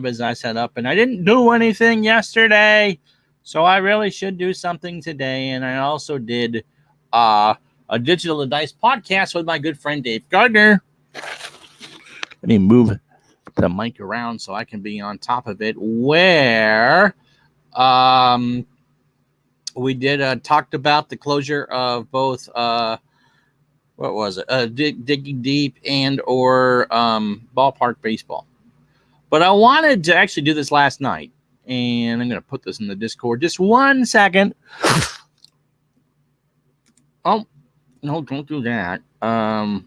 as I set up, and I didn't do anything yesterday, so I really should do something today. And I also did a Digital and Dice podcast with my good friend Dave Gardner. Let me move the mic around so I can be on top of it. Where we did talked about the closure of both what was it? Digging Deep and or Ballpark Baseball. But I wanted to actually do this last night, and I'm going to put this in the Discord. Just 1 second. Oh, no, don't do that. Crap,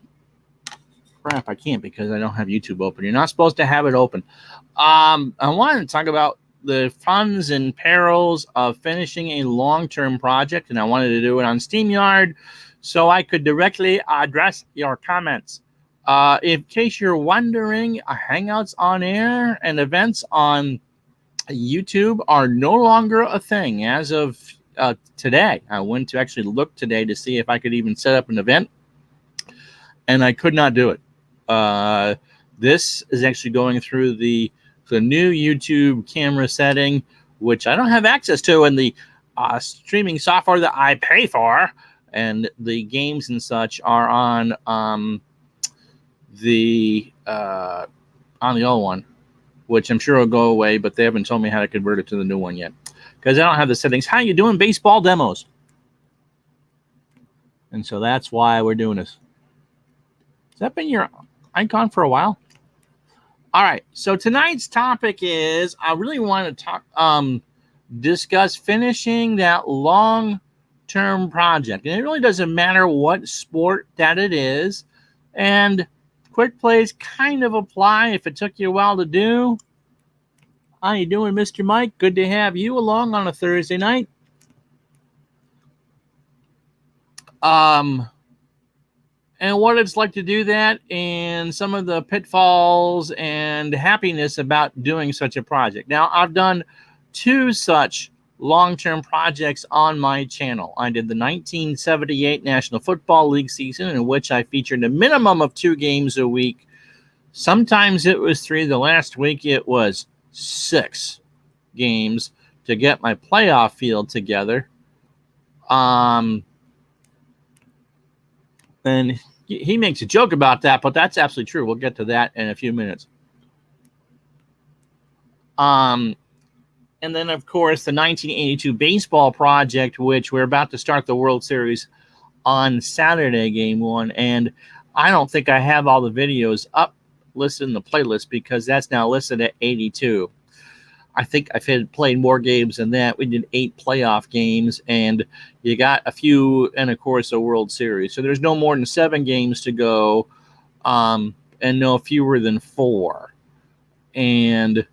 I can't because I don't have YouTube open. You're not supposed to have it open. I wanted to talk about the funds and perils of finishing a long-term project, and I wanted to do it on StreamYard so I could directly address your comments. In case you're wondering, Hangouts on Air and events on YouTube are no longer a thing as of today. I went to actually look today to see if I could even set up an event, and I could not do it. This is actually going through the new YouTube camera setting, which I don't have access to in the streaming software that I pay for, and the games and such are on the old one, which I'm sure will go away, but they haven't told me how to convert it to the new one yet because I don't have the settings. How you doing, baseball demos? And so that's why we're doing this. Has that been your icon for a while? All right. So tonight's topic is I really want to discuss finishing that long-term project, and it really doesn't matter what sport that it is. And quick plays kind of apply if it took you a while to do. How you doing, Mr. Mike? Good to have you along on a Thursday night. And what it's like to do that, and some of the pitfalls and happiness about doing such a project. Now, I've done 2 such long-term projects on my channel. I did the 1978 National Football League season, in which I featured a minimum of 2 games a week. Sometimes it was 3. The last week it was 6 games to get my playoff field together. And he makes a joke about that, but that's absolutely true. We'll get to that in a few minutes. And then, of course, the 1982 baseball project, which we're about to start the World Series on Saturday, Game 1. And I don't think I have all the videos up listed in the playlist because that's now listed at 82. I think I've played more games than that. We did 8 playoff games, and you got a few, and of course, a World Series. So there's no more than 7 games to go, and no fewer than 4. And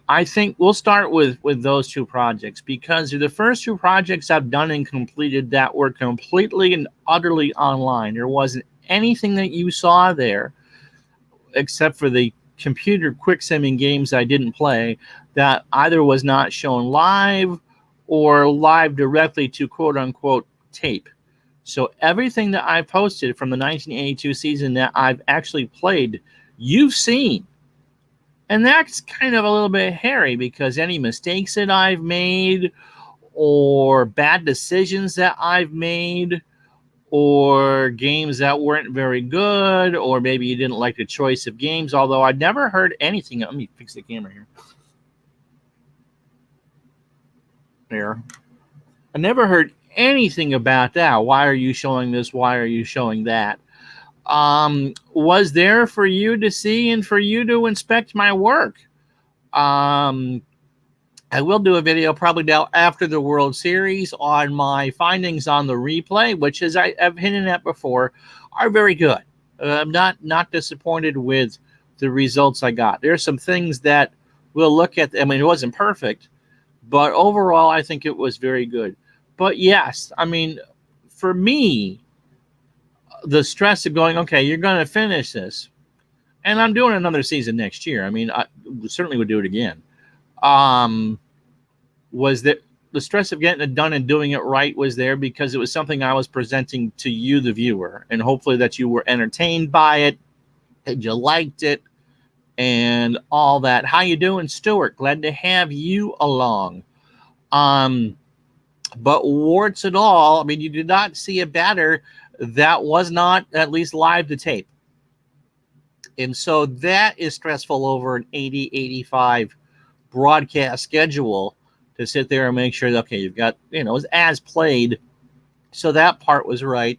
I think we'll start with those 2 projects because they're the first 2 projects I've done and completed that were completely and utterly online. There wasn't anything that you saw there except for the computer quick simming games I didn't play that either was not shown live or live directly to quote unquote tape. So everything that I posted from the 1982 season that I've actually played, you've seen. And that's kind of a little bit hairy because any mistakes that I've made or bad decisions that I've made or games that weren't very good, or maybe you didn't like the choice of games, although I'd never heard anything. Let me fix the camera here. There. I never heard anything about that. Why are you showing this? Why are you showing that? Was there for you to see and for you to inspect my work. I will do a video probably now after the World Series on my findings on the replay, which, as I've hinted at before, are very good. I'm not disappointed with the results I got. There are some things that we'll look at. I mean, it wasn't perfect, but overall, I think it was very good. But yes, I mean, for me, the stress of going, okay, you're going to finish this, and I'm doing another season next year. I mean, I certainly would do it again. Was that the stress of getting it done and doing it right was there because it was something I was presenting to you, the viewer, and hopefully that you were entertained by it, that you liked it, and all that. How you doing, Stuart? Glad to have you along. But warts and all, I mean, you did not see a batter that was not at least live to tape. And so that is stressful over an 80, 85 broadcast schedule to sit there and make sure that, okay, you've got, it's as played. So that part was right.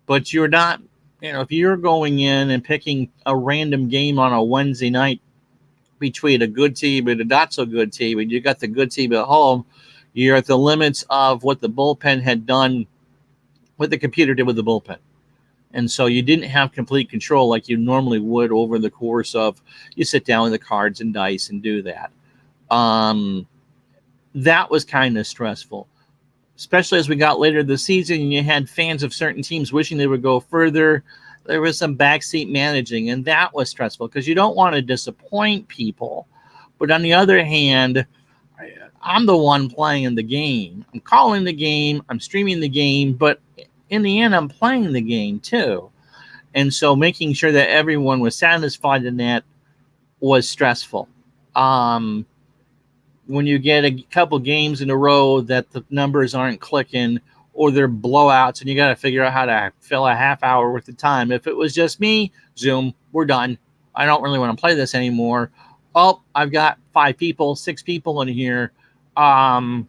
But you're not, if you're going in and picking a random game on a Wednesday night between a good team and a not so good team, and you got the good team at home, you're at the limits of what the bullpen had done, what the computer did with the bullpen. And so you didn't have complete control like you normally would over the course of, you sit down with the cards and dice and do that. That was kind of stressful, especially as we got later this season and you had fans of certain teams wishing they would go further. There was some backseat managing, and that was stressful because you don't want to disappoint people. But on the other hand, I'm the one playing the game. I'm calling the game. I'm streaming the game. But in the end, I'm playing the game too. And so making sure that everyone was satisfied in that was stressful. When you get a couple games in a row that the numbers aren't clicking or they're blowouts and you got to figure out how to fill a half hour worth of time. If it was just me, Zoom, we're done. I don't really want to play this anymore. Oh, I've got 5 people, 6 people in here. I've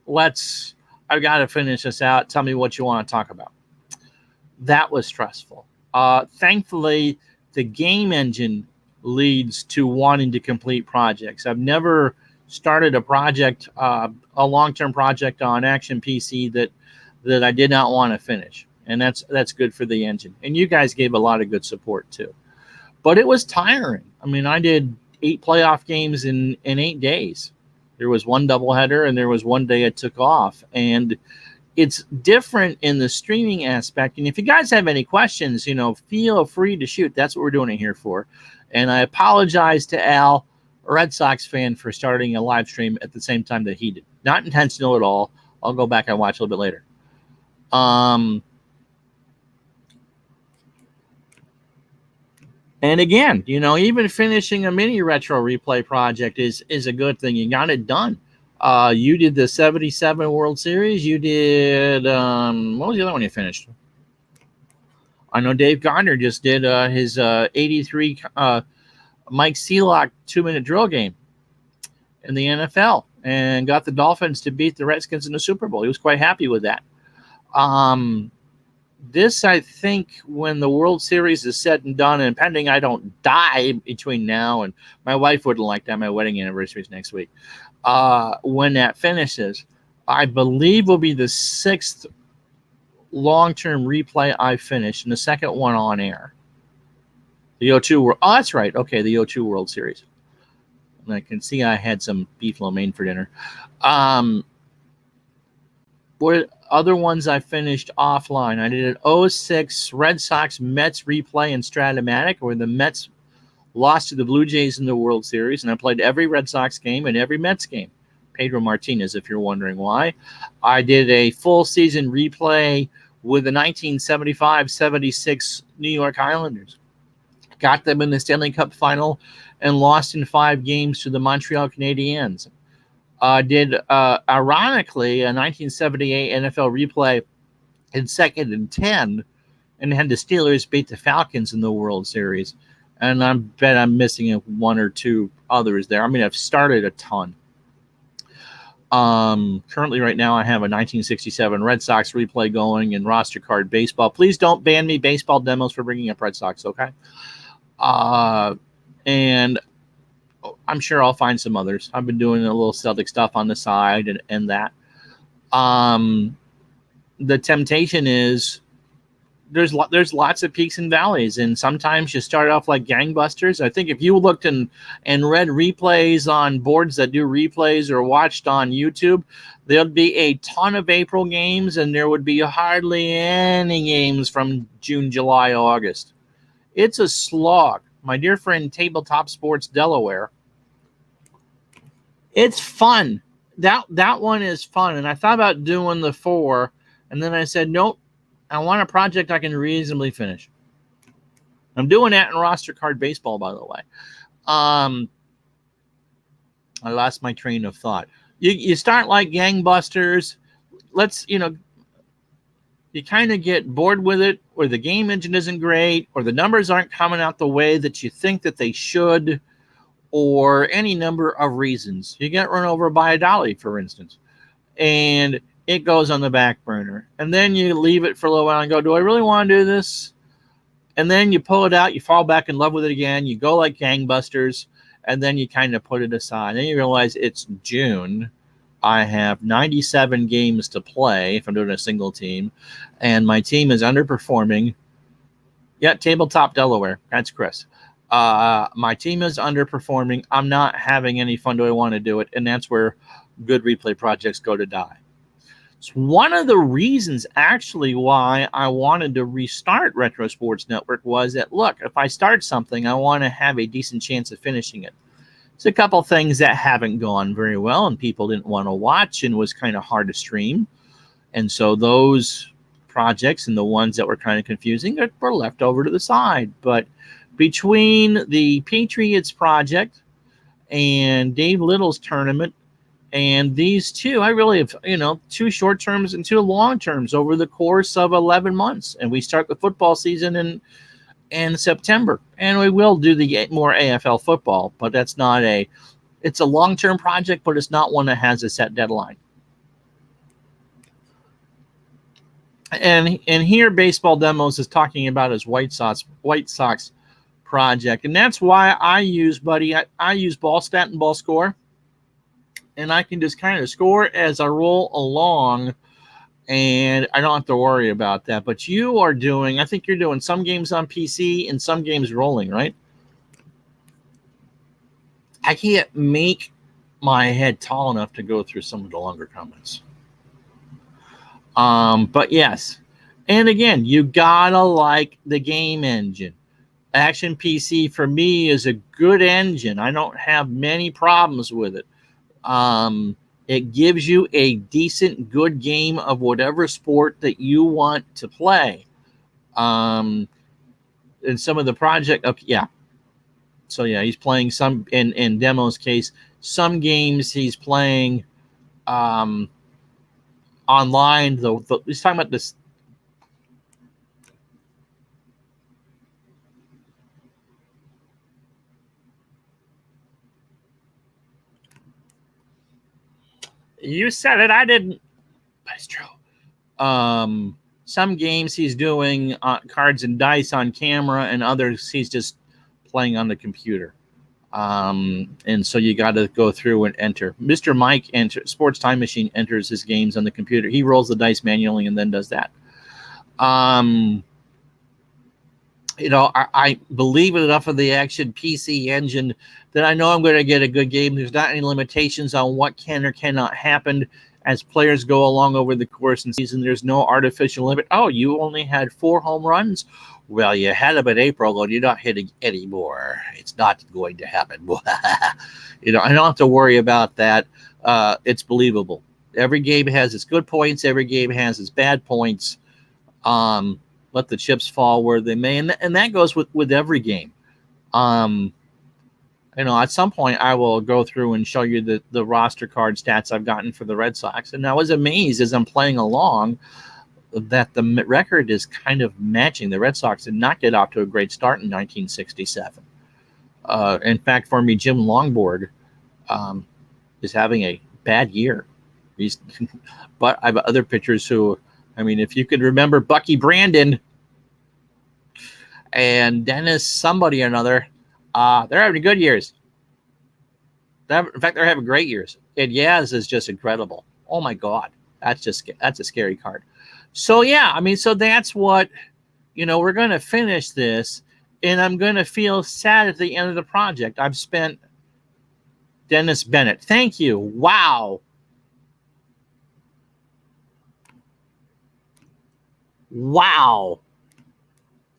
got to finish this out. Tell me what you want to talk about. That was stressful. Thankfully, the game engine leads to wanting to complete projects. I've never started a project, a long-term project on Action PC that I did not want to finish. And that's good for the engine. And you guys gave a lot of good support too. But it was tiring. I mean, I did 8 playoff games in 8 days. There was one doubleheader and there was one day I took off. And it's different in the streaming aspect. And if you guys have any questions, feel free to shoot. That's what we're doing it here for. And I apologize to Al, a Red Sox fan, for starting a live stream at the same time that he did. Not intentional at all. I'll go back and watch a little bit later. And again, even finishing a mini retro replay project is a good thing. You got it done. You did the 77 World Series. You did, what was the other one you finished? I know Dave Gardner just did his 83 Mike Seelock 2-minute drill game in the NFL and got the Dolphins to beat the Redskins in the Super Bowl. He was quite happy with that. This, I think, when the World Series is said and done, and pending I don't die between now and my wife wouldn't like that. My wedding anniversary is next week. When that finishes, I believe will be the 6th long-term replay I finished, and the second one on air. The O2 World. Oh, that's right. Okay, the O2 World Series. And I can see I had some beef lo mein for dinner. What other ones I finished offline? I did an 06 Red Sox Mets replay in Stratomatic, where the Mets lost to the Blue Jays in the World Series, and I played every Red Sox game and every Mets game. Pedro Martinez, if you're wondering why. I did a full season replay with the 1975-76 New York Islanders. Got them in the Stanley Cup final and lost in 5 games to the Montreal Canadiens. Did, ironically, a 1978 NFL replay in 2nd and 10 and had the Steelers beat the Falcons in the World Series. And I bet I'm missing 1 or 2 others there. I mean, I've started a ton. Currently right now I have a 1967 Red Sox replay going in roster card baseball. Please don't ban me baseball demos for bringing up Red Sox, okay? And I'm sure I'll find some others. I've been doing a little Celtic stuff on the side and that. The temptation is there's lots of peaks and valleys, and sometimes you start off like gangbusters. I think if you looked and read replays on boards that do replays or watched on YouTube, there'd be a ton of April games, and there would be hardly any games from June, July, August. It's a slog. My dear friend Tabletop Sports Delaware, it's fun. That one is fun, and I thought about doing the 4, and then I said, nope, I want a project I can reasonably finish. I'm doing that in roster card baseball, by the way. I lost my train of thought. You start like gangbusters. You kind of get bored with it, or the game engine isn't great, or the numbers aren't coming out the way that you think that they should, or any number of reasons. You get run over by a dolly, for instance, and it goes on the back burner. And then you leave it for a little while and go, do I really want to do this? And then you pull it out, you fall back in love with it again, you go like gangbusters, and then you kind of put it aside. Then you realize it's June. I have 97 games to play if I'm doing a single team, and my team is underperforming. Yeah, Tabletop Delaware. That's Chris. My team is underperforming. I'm not having any fun. Do I want to do it? And that's where good replay projects go to die. It's one of the reasons, actually, why I wanted to restart Retro Sports Network was that, look, if I start something, I want to have a decent chance of finishing it. It's a couple things that haven't gone very well, and people didn't want to watch, and was kind of hard to stream. And so those projects and the ones that were kind of confusing were left over to the side. But between the Patriots project and Dave Little's tournament and these two, I really have, 2 short terms and 2 long terms over the course of 11 months. And we start the football season in September. And we will do the more AFL football, but it's a long-term project, but it's not one that has a set deadline. And here Baseball Demos is talking about his White Sox project. And that's why I use BallStat and BallScore. And I can just kind of score as I roll along, and I don't have to worry about that. But I think you're doing some games on PC and some games rolling, right? I can't make my head tall enough to go through some of the longer comments. But yes. And again, you gotta like the game engine. Action PC for me is a good engine. I don't have many problems with it. It gives you a decent, good game of whatever sport that you want to play. And some of the project, okay, yeah. So yeah, he's playing some in Demo's case. Some games he's playing online. He's talking about this. You said it. I didn't. But it's true. Some games he's doing cards and dice on camera, and others he's just playing on the computer. And so you got to go through and enter. Mr. Mike Sports Time Machine enters his games on the computer. He rolls the dice manually and then does that. I believe enough of the Action PC engine that I know I'm going to get a good game. There's not any limitations on what can or cannot happen as players go along over the course of the season. There's no artificial limit. Oh, you only had 4 home runs? Well, you had them in April, and you're not hitting anymore. It's not going to happen. I don't have to worry about that. It's believable. Every game has its good points. Every game has its bad points. Let the chips fall where they may. And that goes with every game. At some point I will go through and show you the roster card stats I've gotten for the Red Sox. And I was amazed as I'm playing along that the record is kind of matching. The Red Sox did not get off to a great start in 1967. In fact, for me, Jim Longboard is having a bad year. But I have other pitchers who, if you could remember Bucky Brandon and Dennis somebody or another, they're having good years. In fact, they're having great years. And Yaz is just incredible. Oh my God, that's a scary card. So yeah, so that's what, we're going to finish this, and I'm going to feel sad at the end of the project. I've spent Dennis Bennett. Thank you. Wow.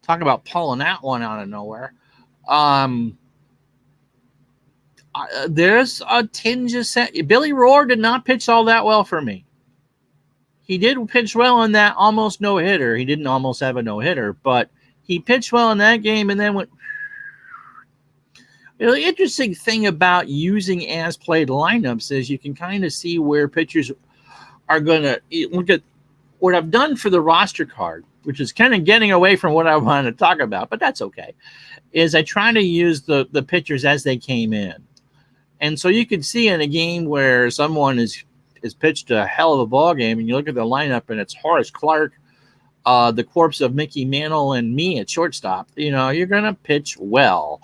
Talk about pulling that one out of nowhere. There's a tinge of Billy Rohr did not pitch all that well for me. He did pitch well in that almost no-hitter. He didn't almost have a no-hitter, but he pitched well in that game and then went. The interesting thing about using as played lineups is you can kind of see where pitchers are going to look at what I've done for the roster card, which is kind of getting away from what I want to talk about, but that's okay, is I try to use the pitchers as they came in. And so you can see in a game where someone is pitched a hell of a ball game, and you look at the lineup and it's Horace Clarke, the corpse of Mickey Mantle, and me at shortstop, you're going to pitch well.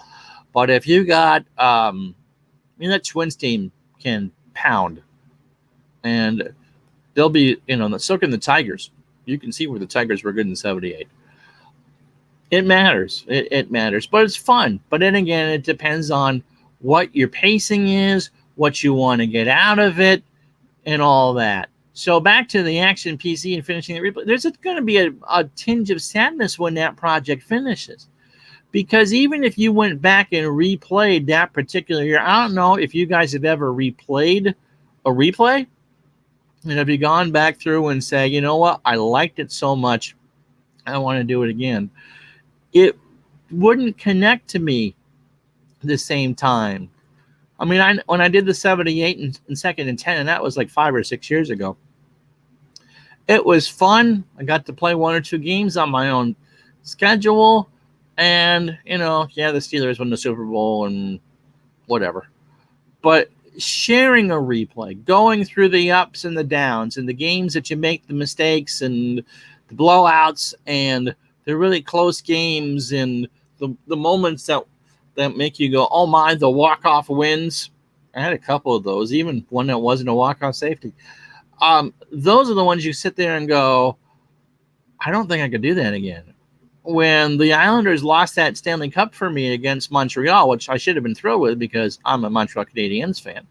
But if you got, that Twins team can pound, and they'll be, so can the Tigers. You can see where the Tigers were good in 78. It matters. It matters, but it's fun. But then again, it depends on what your pacing is, what you want to get out of it, and all that. So back to the Action PC and finishing the replay. There's going to be a tinge of sadness when that project finishes. Because even if you went back and replayed that particular year, I don't know if you guys have ever replayed a replay. And have you gone back through and say, you know what, I liked it so much, I want to do it again. It wouldn't connect to me the same time. I mean, when I did the 78 and second and 10, and that was like 5 or 6 years ago, it was fun. I got to play 1 or 2 games on my own schedule. And, the Steelers won the Super Bowl and whatever. But sharing a replay, going through the ups and the downs and the games that you make the mistakes and the blowouts and the really close games and the moments that make you go, oh my, the walk-off wins. I had a couple of those, even one that wasn't a walk-off safety. Those are the ones you sit there and go, I don't think I could do that again. When the Islanders lost that Stanley Cup for me against Montreal, which I should have been thrilled with because I'm a Montreal Canadiens fan,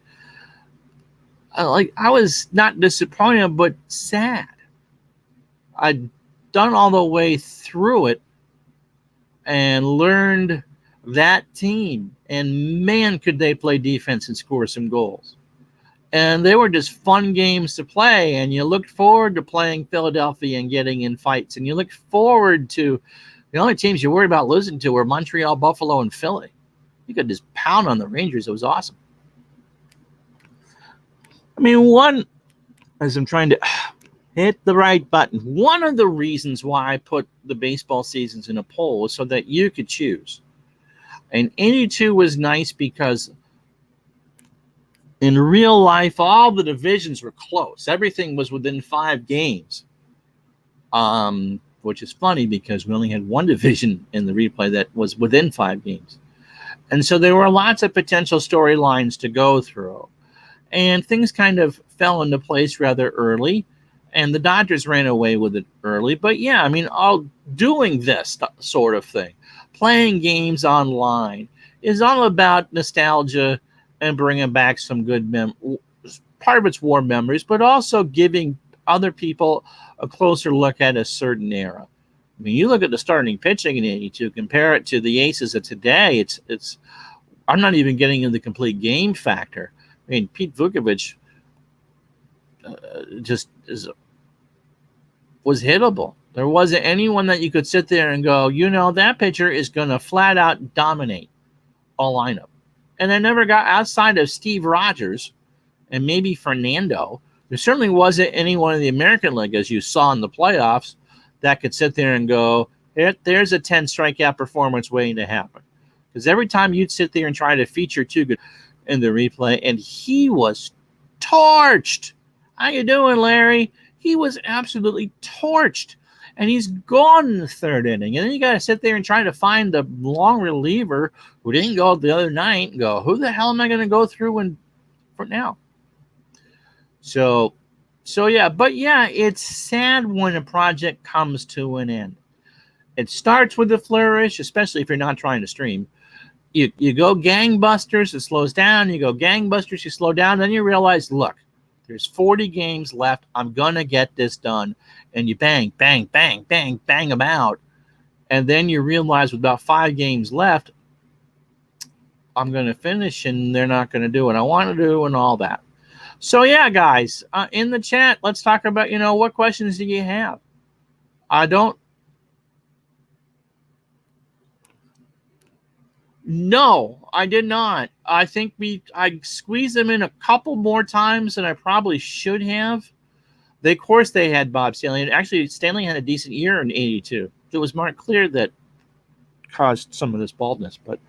I was not disappointed, but sad. I'd done all the way through it and learned that team, and man, could they play defense and score some goals. And they were just fun games to play, and you looked forward to playing Philadelphia and getting in fights, and you looked forward to the only teams you worried about losing to were Montreal, Buffalo, and Philly. You could just pound on the Rangers. It was awesome. I mean, as I'm trying to hit the right button, one of the reasons why I put the baseball seasons in a poll was so that you could choose. And 82 was nice because in real life, all the divisions were close. Everything was within 5 games, which is funny because we only had one division in the replay that was within 5 games. And so there were lots of potential storylines to go through. And things kind of fell into place rather early. And the Dodgers ran away with it early. But yeah, I mean, all doing this sort of thing, playing games online, is all about nostalgia and bringing back some good part of it's warm memories, but also giving other people a closer look at a certain era. I mean, you look at the starting pitching in 82, compare it to the aces of today. It's I'm not even getting into the complete game factor. I mean, Pete Vukovich was hittable. There wasn't anyone that you could sit there and go, that pitcher is going to flat out dominate a lineup. And I never got outside of Steve Rogers and maybe Fernando. There certainly wasn't anyone in the American League, as you saw in the playoffs, that could sit there and go, there's a 10 strikeout performance waiting to happen. Because every time you'd sit there and try to feature 2 good in the replay, and he was torched. How you doing, Larry? He was absolutely torched. And he's gone in the 3rd inning. And then you got to sit there and try to find the long reliever who didn't go the other night and go, who the hell am I going to go through for now? So yeah. But yeah, it's sad when a project comes to an end. It starts with a flourish, especially if you're not trying to stream. You go gangbusters, it slows down. You go gangbusters, you slow down. Then you realize, look, there's 40 games left. I'm going to get this done. And you bang, bang, bang, bang, bang them out. And then you realize with about 5 games left, I'm going to finish and they're not going to do what I want to do and all that. So, yeah, guys, in the chat, let's talk about, what questions do you have? No, I did not. I think I squeezed them in a couple more times than I probably should have. Of course, they had Bob Stanley. And actually, Stanley had a decent year in '82. It was Mark Clear that caused some of this baldness. But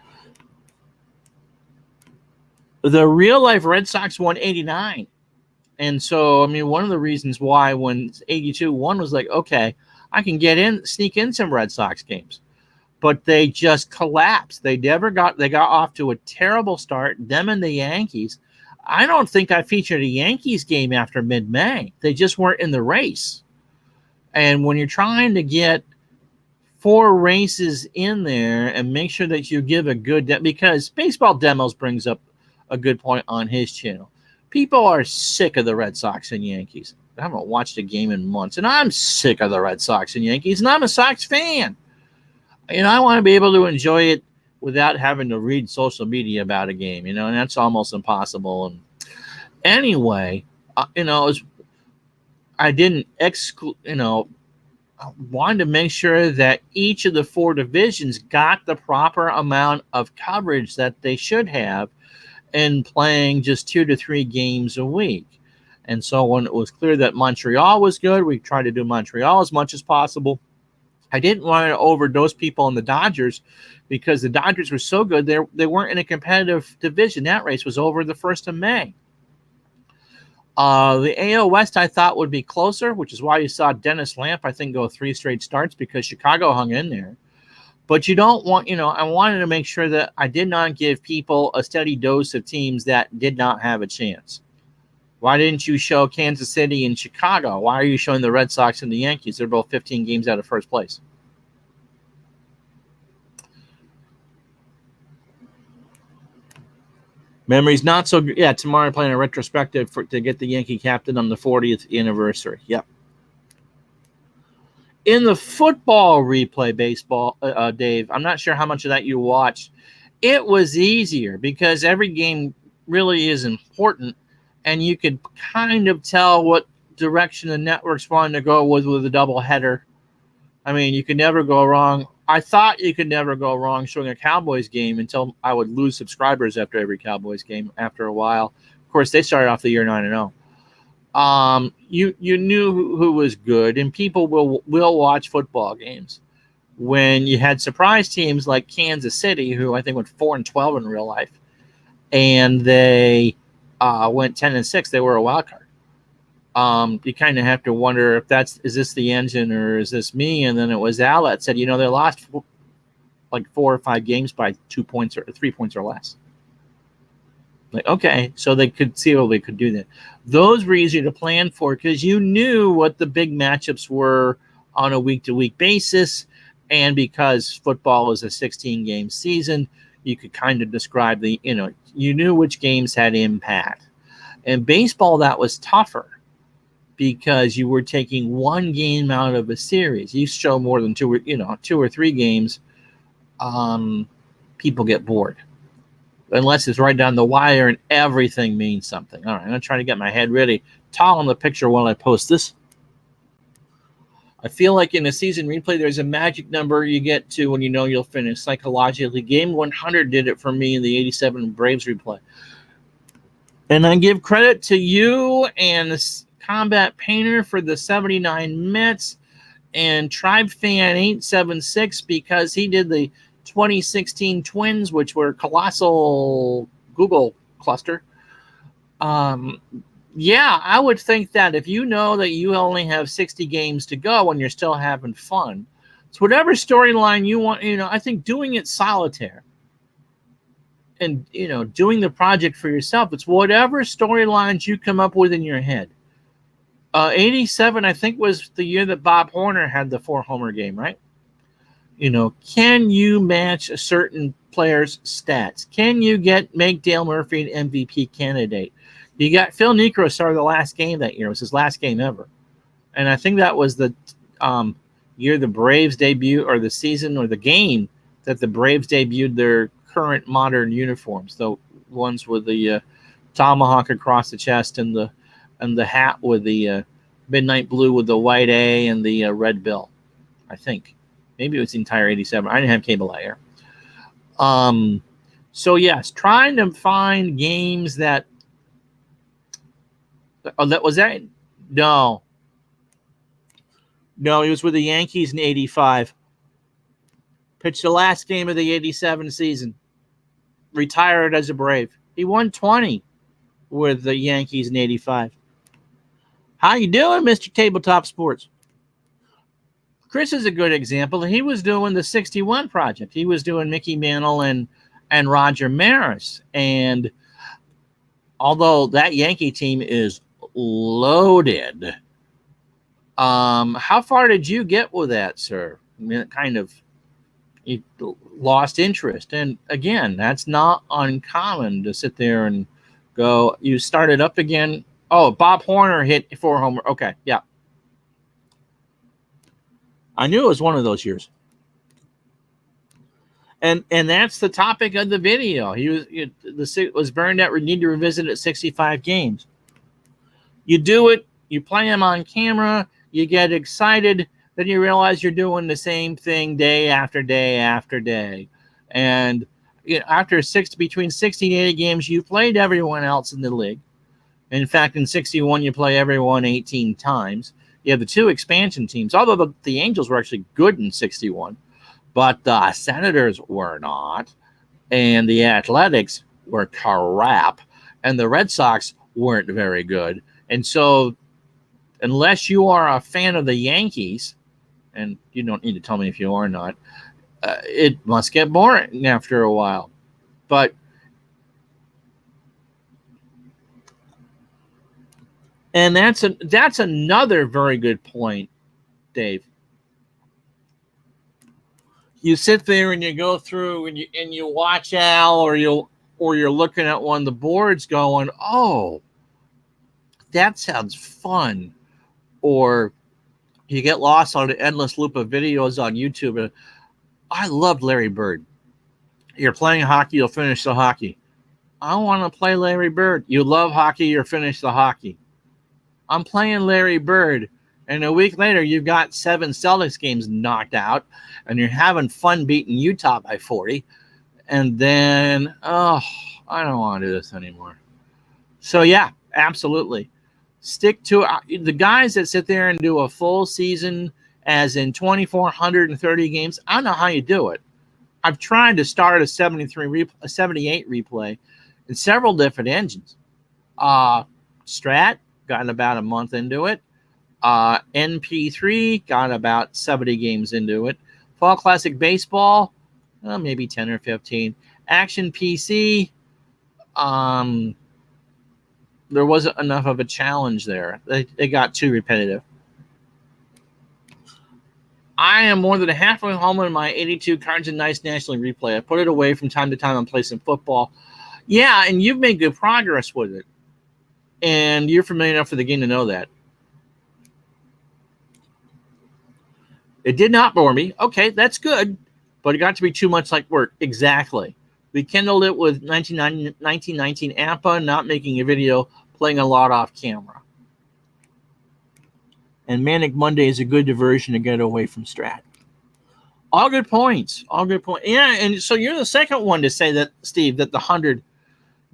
the real life Red Sox won '89. And so, I mean, one of the reasons why when '82 won was like, okay, I can sneak in some Red Sox games. But they just collapsed. They got off to a terrible start. Them and the Yankees. I don't think I featured a Yankees game after mid-May. They just weren't in the race. And when you're trying to get 4 races in there and make sure that you give a good because Baseball Demos brings up a good point on his channel. People are sick of the Red Sox and Yankees. I haven't watched a game in months, and I'm sick of the Red Sox and Yankees, and I'm a Sox fan. And I want to be able to enjoy it without having to read social media about a game, and that's almost impossible. And anyway, I didn't exclude, I wanted to make sure that each of the 4 divisions got the proper amount of coverage that they should have in playing just 2 to 3 games a week. And so when it was clear that Montreal was good, we tried to do Montreal as much as possible. I didn't want to overdose people on the Dodgers because the Dodgers were so good. They weren't in a competitive division. That race was over the 1st of May. The AL West I thought would be closer, which is why you saw Dennis Lamp, I think, go 3 straight starts because Chicago hung in there. But you don't want, I wanted to make sure that I did not give people a steady dose of teams that did not have a chance. Why didn't you show Kansas City and Chicago? Why are you showing the Red Sox and the Yankees? They're both 15 games out of first place. Memories not so good. Yeah, tomorrow playing a retrospective to get the Yankee captain on the 40th anniversary. Yep. In the football replay baseball, Dave, I'm not sure how much of that you watched. It was easier because every game really is important, and you could kind of tell what direction the networks wanted to go with a doubleheader. I mean, you could never go wrong. I thought you could never go wrong showing a Cowboys game until I would lose subscribers after every Cowboys game after a while. Of course, they started off the year 9-0. You knew who was good, and people will watch football games. When you had surprise teams like Kansas City, who I think went 4-12 in real life, and they went 10-6, they were a wild card. You kind of have to wonder if is this the engine or is this me? And then it was Al that said, they lost like 4 or 5 games by 2 points or 3 points or less. Like, okay, so they could see how they could do that. Those were easier to plan for because you knew what the big matchups were on a week-to-week basis. And because football is a 16-game season, you could kind of describe you knew which games had impact. And baseball, that was tougher because you were taking one game out of a series. You show more than 2 or 3 games, people get bored. Unless it's right down the wire and everything means something. All right, I'm going to try to get my head really tall on the picture while I post this. I feel like in a season replay, there's a magic number you get to when you'll finish psychologically. Game 100 did it for me in the 87 Braves replay. And I give credit to you and the Combat Painter for the 79 Mets and Tribe Fan 876 because he did the 2016 Twins, which were colossal Google cluster. Yeah, I would think that if you know that you only have 60 games to go and you're still having fun, it's whatever storyline you want. I think doing it solitaire and doing the project for yourself, it's whatever storylines you come up with in your head. 87, I think, was the year that Bob Horner had the 4-homer game, right? Can you match a certain player's stats? Can you make Dale Murphy an MVP candidate? You got Phil Niekro started the last game that year. It was his last game ever. And I think that was the year the Braves debut, or the season, or the game that the Braves debuted their current modern uniforms. The ones with the tomahawk across the chest and the hat with the midnight blue with the white A and the red bill, I think. Maybe it was the entire 87. I didn't have cable that year. So yes, trying to find games that. Oh, that was that. No, no, he was with the Yankees in '85. Pitched the last game of the '87 season. Retired as a Brave. He won 20 with the Yankees in '85. How you doing, Mr. Tabletop Sports? Chris is a good example. He was doing the '61 project. He was doing Mickey Mantle and Roger Maris. And although that Yankee team is loaded, how far did you get with that, sir? I mean, it kind of you lost interest. And again, that's not uncommon to sit there and go, you started up again. Oh, Bob Horner hit 4 homer. Okay, yeah. I knew it was one of those years. And that's the topic of the video. The was burned out. We need to revisit it 65 games. You do it. You play them on camera. You get excited. Then you realize you're doing the same thing day after day after day. And after between 60 and 80 games, you played everyone else in the league. In fact, in '61, you play everyone 18 times. You have the 2 expansion teams, although the Angels were actually good in '61, but the Senators were not, and the Athletics were crap, and the Red Sox weren't very good. And so, unless you are a fan of the Yankees, and you don't need to tell me if you are or not, it must get boring after a while. But and that's another very good point, Dave. You sit there and you go through and you watch Al, or you're looking at one of the boards going, oh, that sounds fun. Or you get lost on an endless loop of videos on YouTube. I loved Larry Bird. You're playing hockey, you'll finish the hockey. I want to play Larry Bird. You love hockey, you'll finish the hockey. I'm playing Larry Bird. And a week later, you've got 7 Celtics games knocked out, and you're having fun beating Utah by 40. And then, oh, I don't want to do this anymore. So, yeah, absolutely. Stick to the guys that sit there and do a full season, as in 2,430 games. I don't know how you do it. I've tried to start a 78 replay in several different engines. Strat, got about a month into it. NP3 got about 70 games into it. Fall Classic Baseball, maybe 10 or 15. Action PC, there wasn't enough of a challenge there. They got too repetitive. I am more than halfway home in my 82 Cards and Dice National Replay. I put it away from time to time and play some football. Yeah, and you've made good progress with it. And you're familiar enough with the game to know that. It did not bore me. Okay, that's good. But it got to be too much like work. Exactly. We kindled it with 1919 APA, not making a video, playing a lot off camera. And Manic Monday is a good diversion to get away from Strat. All good points. All good points. Yeah, and so you're the second one to say that, Steve, that the 100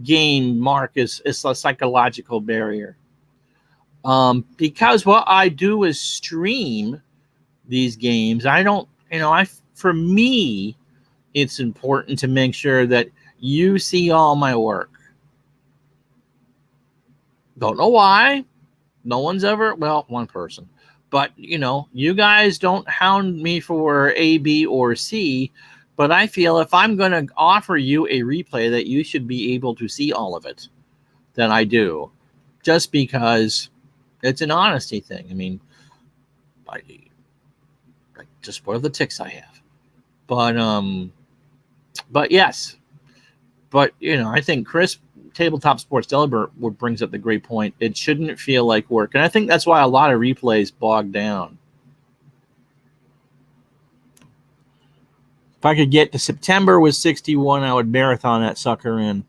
game mark is a psychological barrier. Because what I do is stream these games. I don't, for me, it's important to make sure that you see all my work. Don't know why. No one's ever, well, one person. But, you guys don't hound me for A, B, or C. But I feel if I'm going to offer you a replay that you should be able to see all of it, then I do. Just because it's an honesty thing. I mean, just what are the ticks I have? But yes. But, I think Chris, Tabletop Sports Delibert, brings up the great point. It shouldn't feel like work. And I think that's why a lot of replays bog down. If I could get to September with 61, I would marathon that sucker in.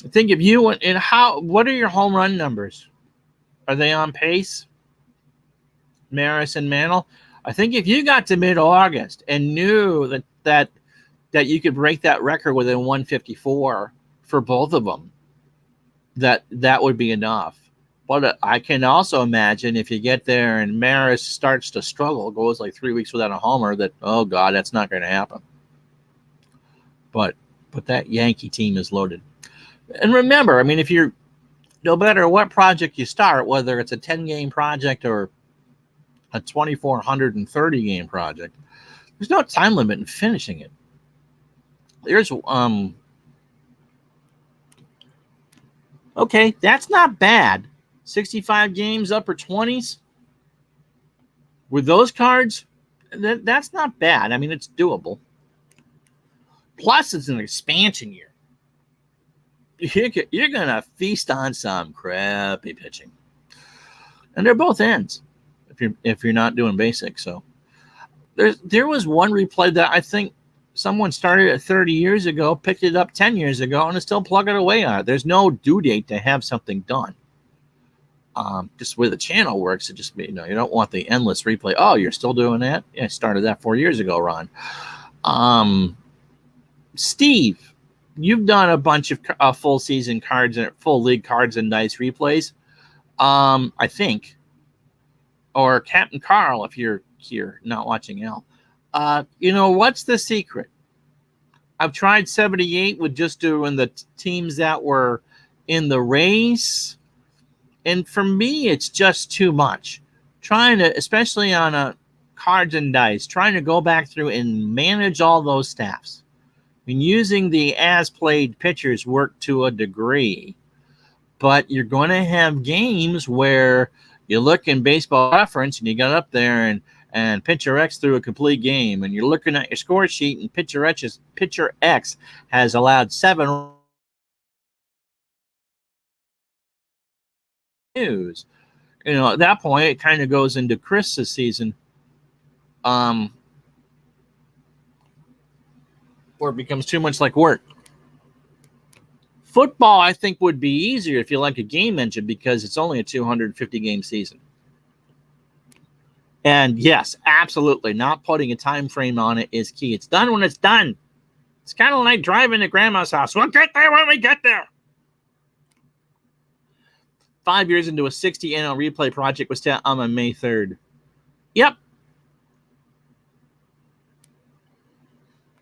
I think if you went, what are your home run numbers? Are they on pace? Maris and Mantle? I think if you got to mid-August and knew that that you could break that record within 154 for both of them, that would be enough. But I can also imagine if you get there and Maris starts to struggle, goes like 3 weeks without a homer, that, oh God, that's not going to happen. But that Yankee team is loaded. And remember, I mean, if you're, no matter what project you start, whether it's a 10-game project or a 2,430-game project, there's no time limit in finishing it. There's okay, that's not bad. 65 games, upper 20s. With those cards, that's not bad. I mean, it's doable. Plus, it's an expansion year. You're going to feast on some crappy pitching. And they're both ends if you're not doing basic. So there was one replay that I think someone started it 30 years ago, picked it up 10 years ago, and is still plugging away on it. There's no due date to have something done. Just the way the channel works, it just, you don't want the endless replay. Oh, you're still doing that? Yeah, I started that 4 years ago, Ron. Steve, you've done a bunch of full season cards and full league cards and dice replays, I think. Or Captain Carl, if you're here not watching Al. What's the secret? I've tried 78 with just doing the teams that were in the race. And for me, it's just too much. Trying to, especially on a cards and dice, trying to go back through and manage all those staffs. I mean, using the as-played pitchers work to a degree. But you're going to have games where you look in Baseball Reference and you got up there and pitcher X threw a complete game, and you're looking at your score sheet and pitcher X has allowed 7 news. At that point, it kind of goes into Chris's season, where it becomes too much like work. Football, I think, would be easier if you like a game engine because it's only a 250-game season. And yes, absolutely, not putting a time frame on it is key. It's done when it's done. It's kind of like driving to grandma's house. We'll get there when we get there. 5 years into a 60 NL replay project was set on May 3rd. Yep.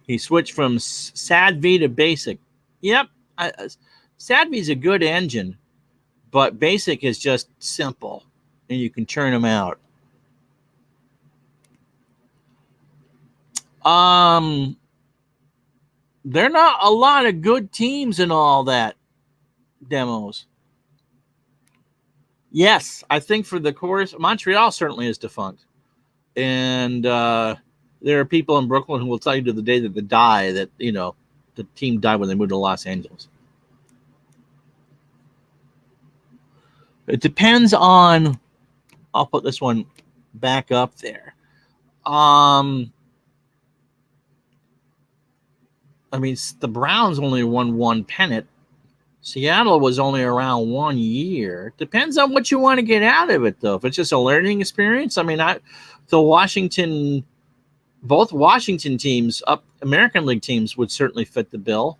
He switched from SADV to Basic. Yep. SADV is a good engine, but Basic is just simple, and you can churn them out. There are not a lot of good teams in all that demos. Yes, I think for the course, Montreal certainly is defunct. And there are people in Brooklyn who will tell you to the day that they die that, the team died when they moved to Los Angeles. It depends on, I'll put this one back up there. I mean, the Browns only won one pennant. Seattle was only around 1 year. Depends on what you want to get out of it, though. If it's just a learning experience, I mean, both Washington teams, American League teams, would certainly fit the bill.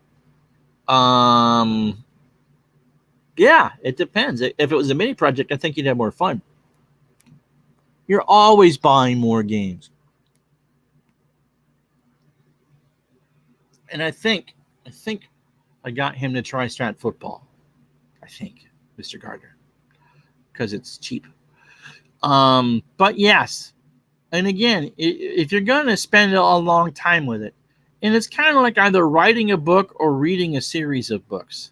Yeah, it depends. If it was a mini project, I think you'd have more fun. You're always buying more games. And I think I got him to try Strat Football. I think, Mr. Gardner, because it's cheap. But yes, and again, if you're going to spend a long time with it, and it's kind of like either writing a book or reading a series of books.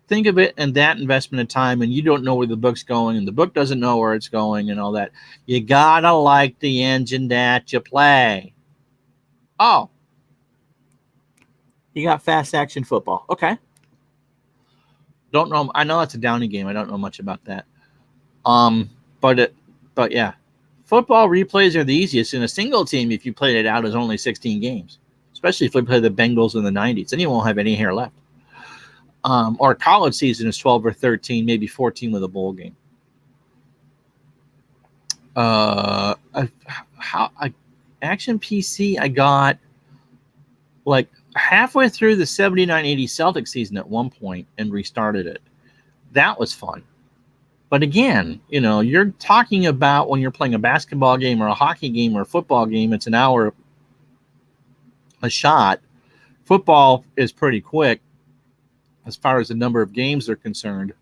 Think of it in that investment of time, and you don't know where the book's going, and the book doesn't know where it's going, and all that. You gotta like the engine that you play. Oh, you got Fast Action Football. Okay. Don't know. I know that's a Downey game. I don't know much about that. But yeah, football replays are the easiest in a single team. If you played it out as only 16 games, especially if we play the Bengals in the 90s, then you won't have any hair left. Or college season is 12 or 13, maybe 14 with a bowl game. Action PC, I got like halfway through the 79-80 Celtics season at one point and restarted it. That was fun. But again, you're talking about when you're playing a basketball game or a hockey game or a football game, it's an hour a shot. Football is pretty quick as far as the number of games are concerned.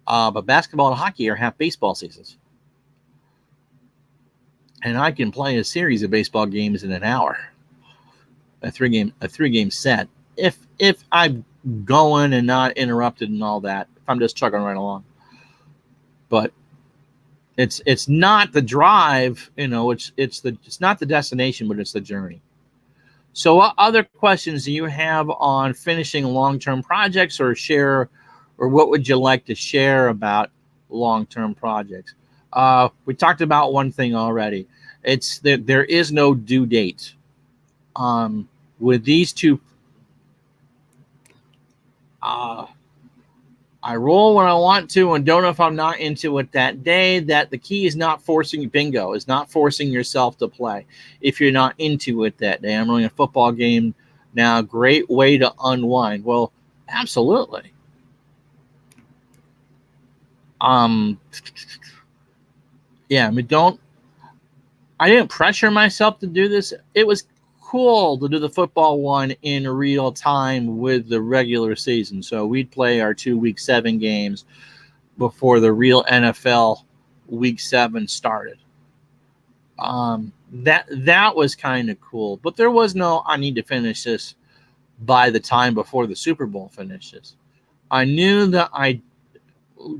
But basketball and hockey are half baseball seasons. And I can play a series of baseball games in an hour. A three game set. If I'm going and not interrupted and all that, if I'm just chugging right along. But it's not the drive, it's not the destination, but it's the journey. So what other questions do you have on finishing long-term projects, or what would you like to share about long-term projects? We talked about one thing already. It's that there is no due date. With these two, I roll when I want to and don't know if I'm not into it that day. That the key is not forcing bingo, is not forcing yourself to play if you're not into it that day. I'm running a football game now. Great way to unwind. Well, absolutely. Yeah, I didn't pressure myself to do this. It was cool to do the football one in real time with the regular season. So we'd play our 2 week 7 games before the real NFL week 7 started. That was kind of cool, but there was no, I need to finish this by the time before the Super Bowl finishes. I knew that I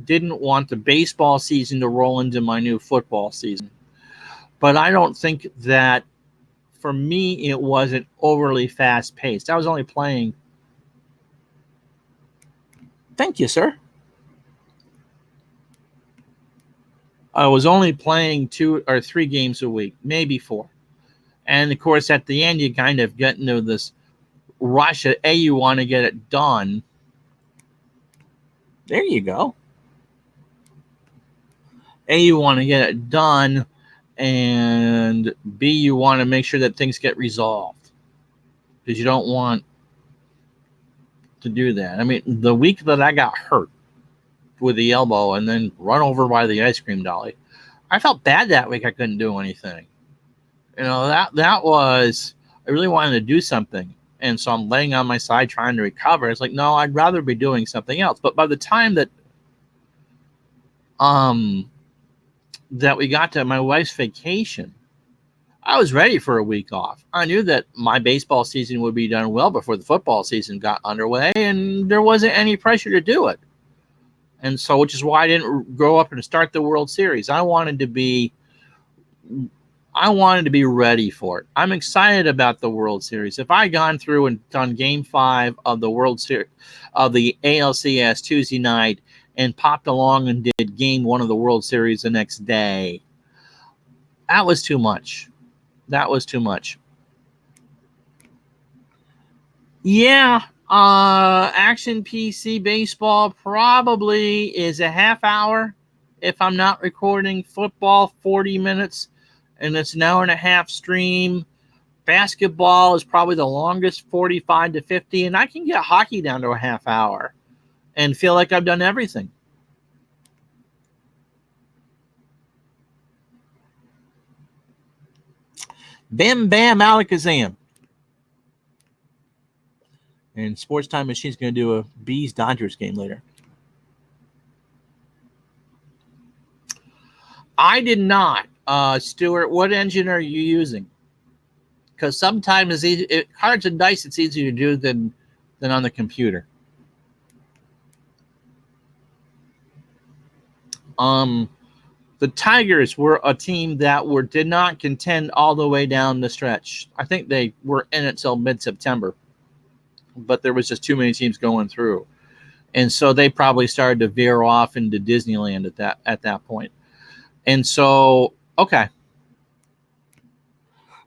didn't want the baseball season to roll into my new football season, but I don't think that for me, it wasn't overly fast-paced. I was only playing. Thank you, sir. I was only playing 2 or 3 games a week, maybe 4. And, of course, at the end, you kind of get into this rush that, you want to get it done. There you go. You want to get it done, and B, you want to make sure that things get resolved, because you don't want to do that. I mean, the week that I got hurt with the elbow and then run over by the ice cream dolly, I felt bad that week. I couldn't do anything. That was, I really wanted to do something. And so I'm laying on my side trying to recover. It's like, no, I'd rather be doing something else. But by the time that we got to my wife's vacation, I was ready for a week off. I knew that my baseball season would be done well before the football season got underway, and there wasn't any pressure to do it. And so, which is why I didn't grow up and start the World Series. I wanted to be ready for it. I'm excited about the World Series. If I had gone through and done Game 5 of the World Series of the ALCS Tuesday night and popped along and did Game 1 of the World Series the next day, that was too much. Yeah, Action PC Baseball probably is a half hour if I'm not recording. Football, 40 minutes, and it's an hour and a half stream. Basketball is probably the longest, 45 to 50, and I can get hockey down to a half hour and feel like I've done everything. Bam, bam, alakazam. And Sports Time Machine's going to do a Bees-Dodgers game later. I did not. Stuart, what engine are you using? Because sometimes cards and dice, it's easier to do than on the computer. The Tigers were a team that did not contend all the way down the stretch. I think they were in it till mid-September, but there was just too many teams going through, and so they probably started to veer off into Disneyland at that point. And so, okay.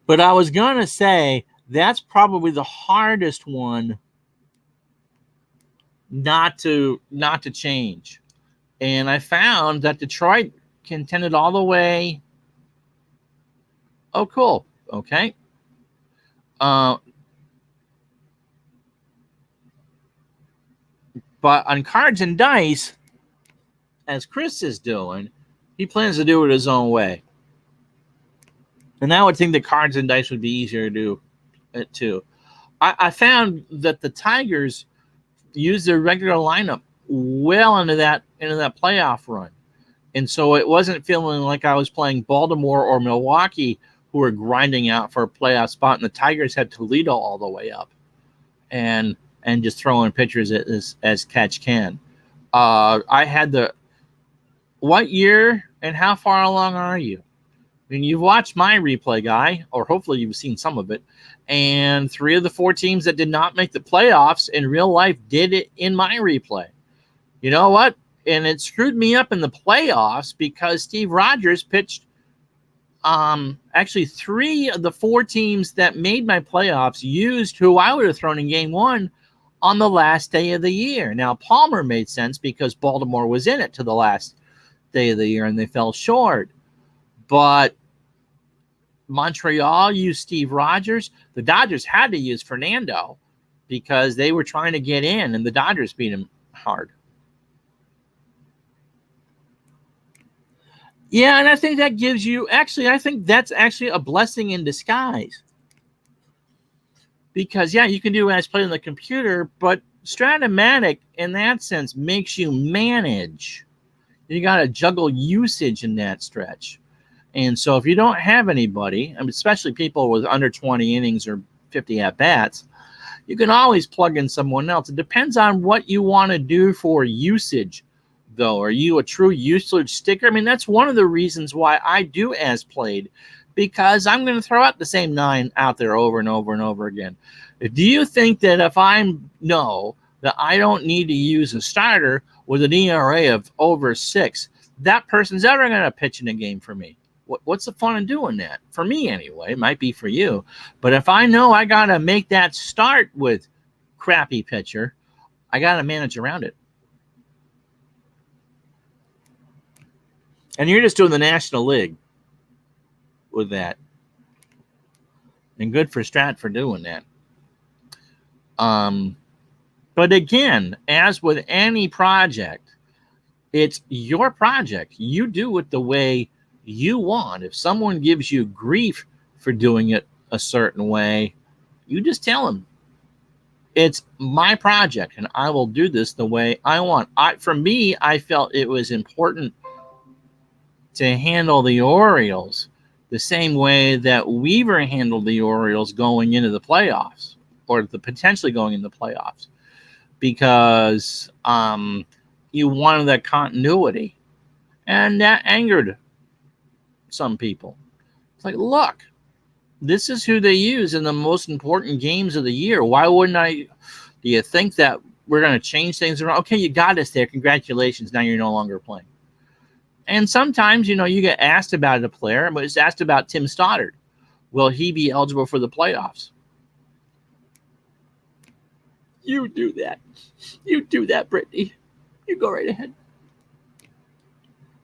But I was gonna say that's probably the hardest one not to change. And I found that Detroit contended all the way. Oh, cool. Okay. But on Cards and Dice, as Chris is doing, he plans to do it his own way. And I would think that Cards and Dice would be easier to do it too. I found that the Tigers used their regular lineup well into that playoff run. And so it wasn't feeling like I was playing Baltimore or Milwaukee, who were grinding out for a playoff spot, and the Tigers had Toledo all the way up, and just throwing pitchers as catch can. I had the what year and how far along are you? I mean, you've watched my replay, guy, or hopefully you've seen some of it. And 3 of the 4 teams that did not make the playoffs in real life did it in my replay. You know what? And it screwed me up in the playoffs because Steve Rogers pitched actually 3 of the 4 teams that made my playoffs used who I would have thrown in game 1 on the last day of the year. Now, Palmer made sense because Baltimore was in it to the last day of the year and they fell short. But Montreal used Steve Rogers. The Dodgers had to use Fernando because they were trying to get in, and the Dodgers beat him hard. Yeah, and I think that gives you – actually, I think that's actually a blessing in disguise. Because, yeah, you can do as play on the computer, but Strat-O-Matic, in that sense, makes you manage. You got to juggle usage in that stretch. And so if you don't have anybody, especially people with under 20 innings or 50 at-bats, you can always plug in someone else. It depends on what you want to do for usage, though. Are you a true usage sticker? I mean, that's one of the reasons why I do as played, because I'm going to throw out the same 9 out there over and over and over again. Do you think that if I know that I don't need to use a starter with an ERA of over 6, that person's ever going to pitch in a game for me? What's the fun in doing that? For me, anyway. It might be for you. But if I know I got to make that start with crappy pitcher, I got to manage around it. And you're just doing the National League with that. And good for Strat for doing that. But again, as with any project, it's your project. You do it the way you want. If someone gives you grief for doing it a certain way, you just tell them, it's my project and I will do this the way I want. For me, I felt it was important to handle the Orioles the same way that Weaver handled the Orioles going into the playoffs, or potentially going in the playoffs, because you wanted that continuity, and that angered some people. It's like, look, this is who they use in the most important games of the year. Why wouldn't I? Do you think that we're going to change things around? Okay, you got us there. Congratulations. Now you're no longer playing. And sometimes, you get asked about a player, but it's asked about Tim Stoddard. Will he be eligible for the playoffs? You do that. You do that, Brittany. You go right ahead.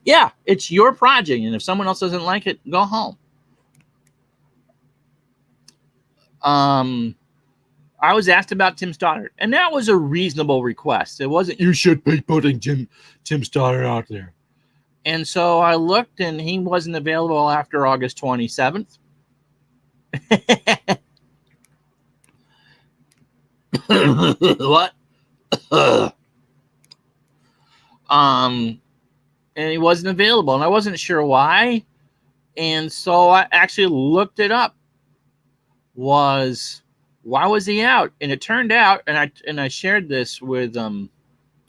Yeah, it's your project, and if someone else doesn't like it, go home. I was asked about Tim Stoddard, and that was a reasonable request. It wasn't, you should be putting Tim Stoddard out there. And so I looked, and he wasn't available after August 27th. What? And he wasn't available, and I wasn't sure why. And so I actually looked it up. Why was he out? And it turned out, and I shared this with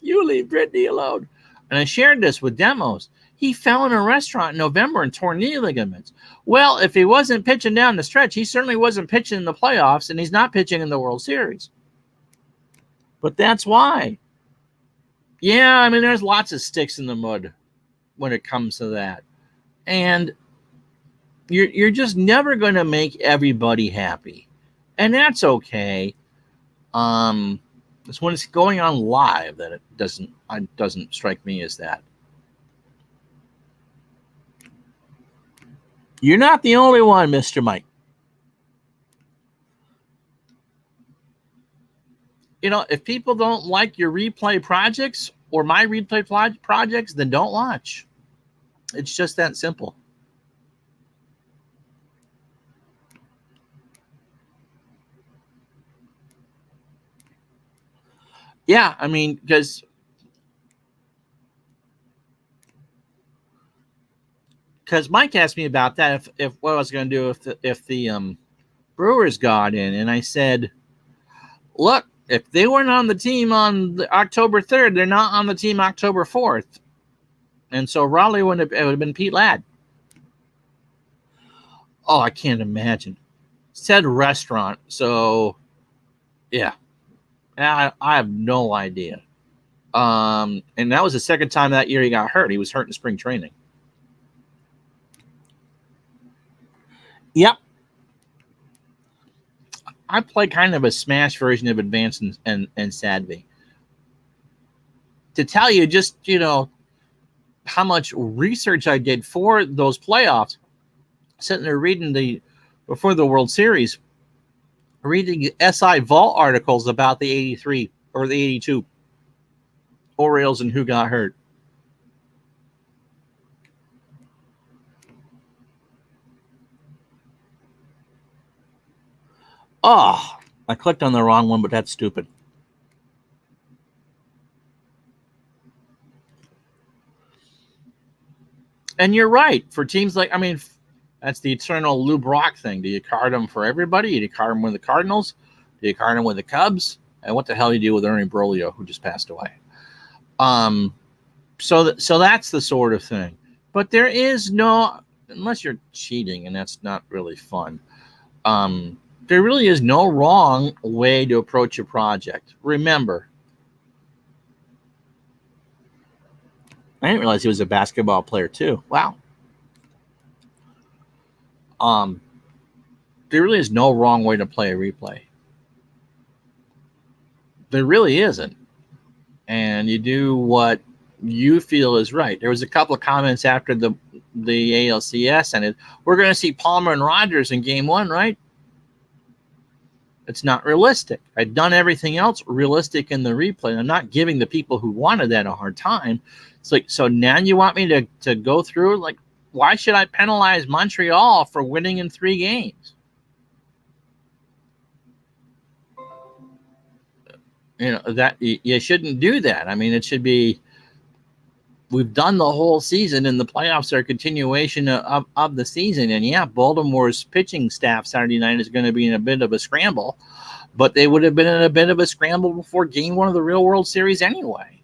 you leave Brittany alone. And I shared this with Demos. He fell in a restaurant in November and tore knee ligaments. Well, if he wasn't pitching down the stretch, he certainly wasn't pitching in the playoffs, and he's not pitching in the World Series. But that's why. Yeah, I mean, there's lots of sticks in the mud when it comes to that. And you're just never going to make everybody happy. And that's okay. It's when it's going on live that it doesn't strike me as that. You're not the only one, Mr. Mike. if people don't like your replay projects or my replay projects, then don't watch. It's just that simple. Yeah, I mean, because Mike asked me about that, if what I was going to do if the Brewers got in, and I said, look, if they weren't on the team on October 3rd, they're not on the team October 4th. And so Raleigh it would have been Pete Ladd. Oh, I can't imagine. Said restaurant. So, yeah, I have no idea. And that was the second time that year he got hurt. He was hurt in spring training. Yep. I play kind of a smash version of Advance and Sadvey. To tell you just, how much research I did for those playoffs, sitting there reading before the World Series, reading SI Vault articles about the 83 or the 82 Orioles and who got hurt. Oh, I clicked on the wrong one, but that's stupid. And you're right. For teams like, that's the eternal Lou Brock thing. Do you card them for everybody? Do you card them with the Cardinals? Do you card them with the Cubs? And what the hell do you do with Ernie Broglio, who just passed away? So that's the sort of thing. But there is no, unless you're cheating, and that's not really fun. There really is no wrong way to approach a project. Remember, I didn't realize he was a basketball player too. Wow. There really is no wrong way to play a replay. There really isn't. And you do what you feel is right. There was a couple of comments after the ALCS, and we're going to see Palmer and Rogers in game 1, right? It's not realistic. I've done everything else realistic in the replay. I'm not giving the people who wanted that a hard time. It's like, so now you want me to go through? Like, why should I penalize Montreal for winning in 3 games? That you shouldn't do that. I mean, it should be, we've done the whole season, and the playoffs are a continuation of the season. And yeah, Baltimore's pitching staff Saturday night is going to be in a bit of a scramble, but they would have been in a bit of a scramble before game 1 of the real World Series anyway.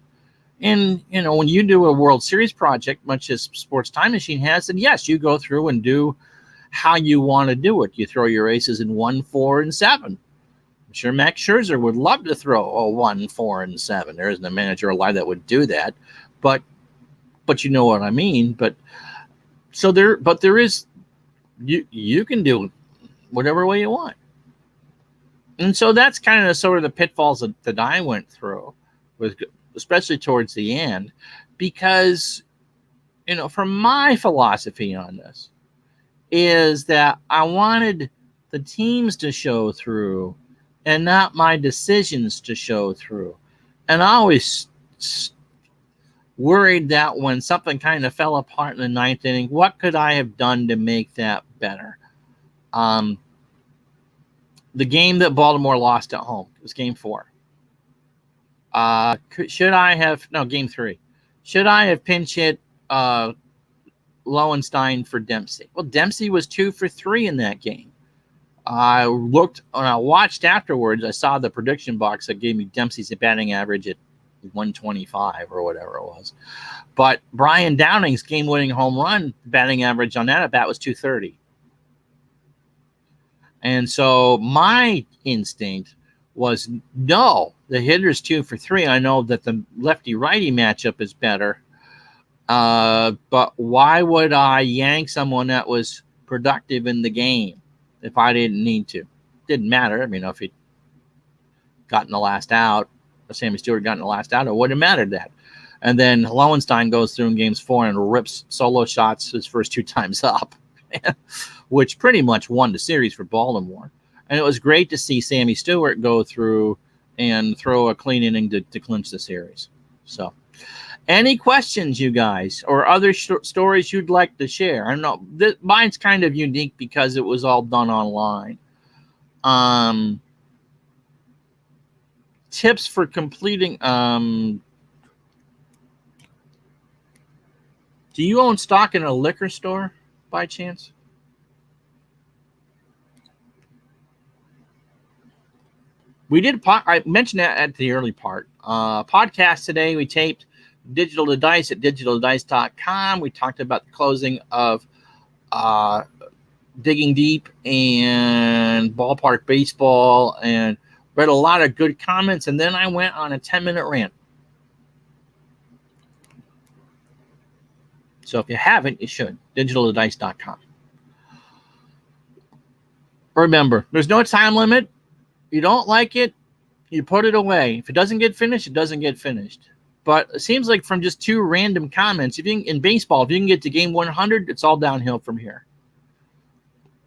And, when you do a World Series project, much as Sports Time Machine has, then yes, you go through and do how you want to do it. You throw your aces in 1, 4, and 7. I'm sure Max Scherzer would love to throw a 1, 4, and 7. There isn't a manager alive that would do that, but you know what I mean. But there is, you can do whatever way you want. And so that's kind of sort of the pitfalls that I went through, with especially towards the end, because from my philosophy on this is that I wanted the teams to show through and not my decisions to show through. And I always worried that when something kind of fell apart in the 9th inning, what could I have done to make that better? The game that Baltimore lost at home was game 4. Game 3. Should I have pinch hit Lowenstein for Dempsey? Well, Dempsey was 2 for 3 in that game. I looked, when I watched afterwards, I saw the prediction box that gave me Dempsey's batting average at 125 or whatever it was. But Brian Downing's game-winning home run batting average on that at bat was 230. And so my instinct was, no, the hitter's 2 for 3. I know that the lefty-righty matchup is better. But why would I yank someone that was productive in the game if I didn't need to? Didn't matter. I mean, if he'd gotten the last out, Sammy Stewart gotten the last out, it wouldn't have mattered that. And then Lowenstein goes through in games 4 and rips solo shots his first 2 times up, which pretty much won the series for Baltimore. And it was great to see Sammy Stewart go through and throw a clean inning to clinch the series. So, any questions, you guys, or other stories you'd like to share? I don't know. Mine's kind of unique because it was all done online. Tips for completing. Do you own stock in a liquor store by chance? We did. I mentioned that at the early part. Podcast today. We taped Digital to Dice at digitaldice.com. We talked about the closing of Digging Deep and Ballpark Baseball, and read a lot of good comments. And then I went on a 10-minute rant. So if you haven't, you should. digitaldice.com. Remember, there's no time limit. You don't like it, you put it away. If it doesn't get finished, it doesn't get finished. But it seems like from just two random comments, if you can, in baseball, if you can get to game 100, it's all downhill from here.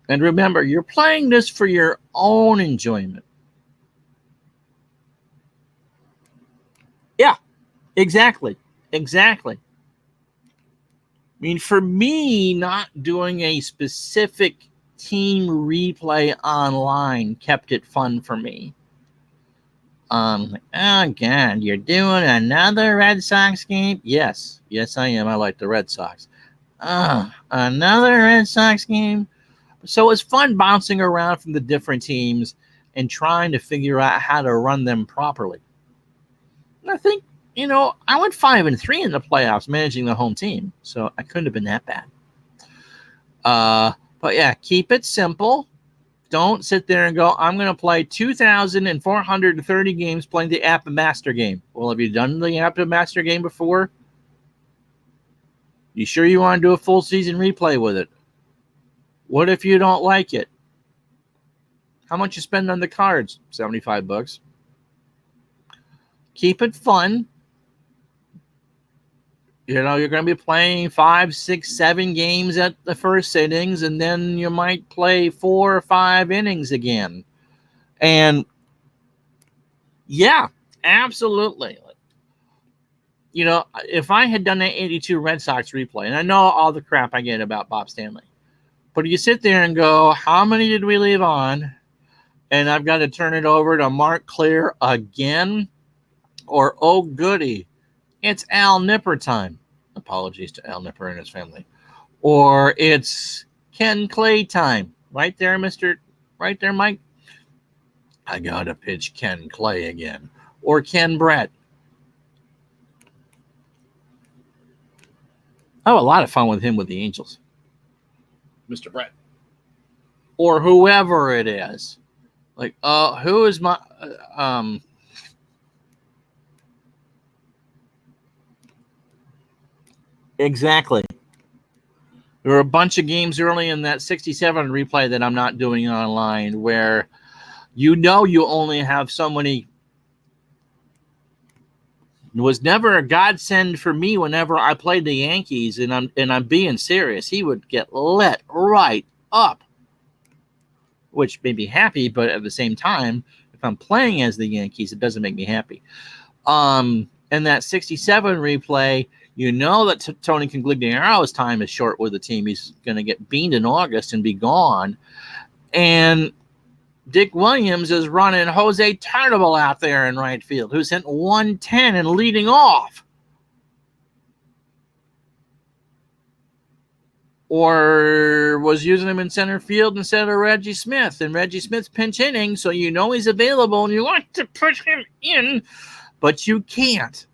And remember, you're playing this for your own enjoyment. Yeah, exactly. I mean, for me, not doing a specific team replay online kept it fun for me. Oh God, you're doing another Red Sox game? Yes, I am. I like the Red Sox. Another Red Sox game? So it's fun bouncing around from the different teams and trying to figure out how to run them properly. And I think, I went 5-3 in the playoffs managing the home team, so I couldn't have been that bad. But yeah, keep it simple. Don't sit there and go, I'm going to play 2,430 games playing the App Master game. Well, have you done the App Master game before? You sure you want to do a full season replay with it? What if you don't like it? How much you spend on the cards? $75. Keep it fun. You're going to be playing 5, 6, 7 games at the first innings, and then you might play 4 or 5 innings again. And yeah, absolutely. If I had done that 82 Red Sox replay, and I know all the crap I get about Bob Stanley, but you sit there and go, how many did we leave on? And I've got to turn it over to Mark Clear again? Or, oh, goody, it's Al Nipper time. Apologies to Al Nipper and his family. Or it's Ken Clay time. Right there, Mike. I got to pitch Ken Clay again. Or Ken Brett. I have a lot of fun with him with the Angels. Mr. Brett. Or whoever it is. Like, who is my... Exactly. There were a bunch of games early in that 67 replay that I'm not doing online where you only have so many. It was never a godsend for me whenever I played the Yankees, and I'm being serious. He would get lit right up, which made me happy, but at the same time, if I'm playing as the Yankees, it doesn't make me happy. And that 67 replay, that Tony Congligliaro's time is short with the team. He's going to get beaned in August and be gone. And Dick Williams is running Jose Tartabull out there in right field, who's hitting 110 and leading off. Or was using him in center field instead of Reggie Smith. And Reggie Smith's pinch hitting, so he's available and you want to push him in, but you can't.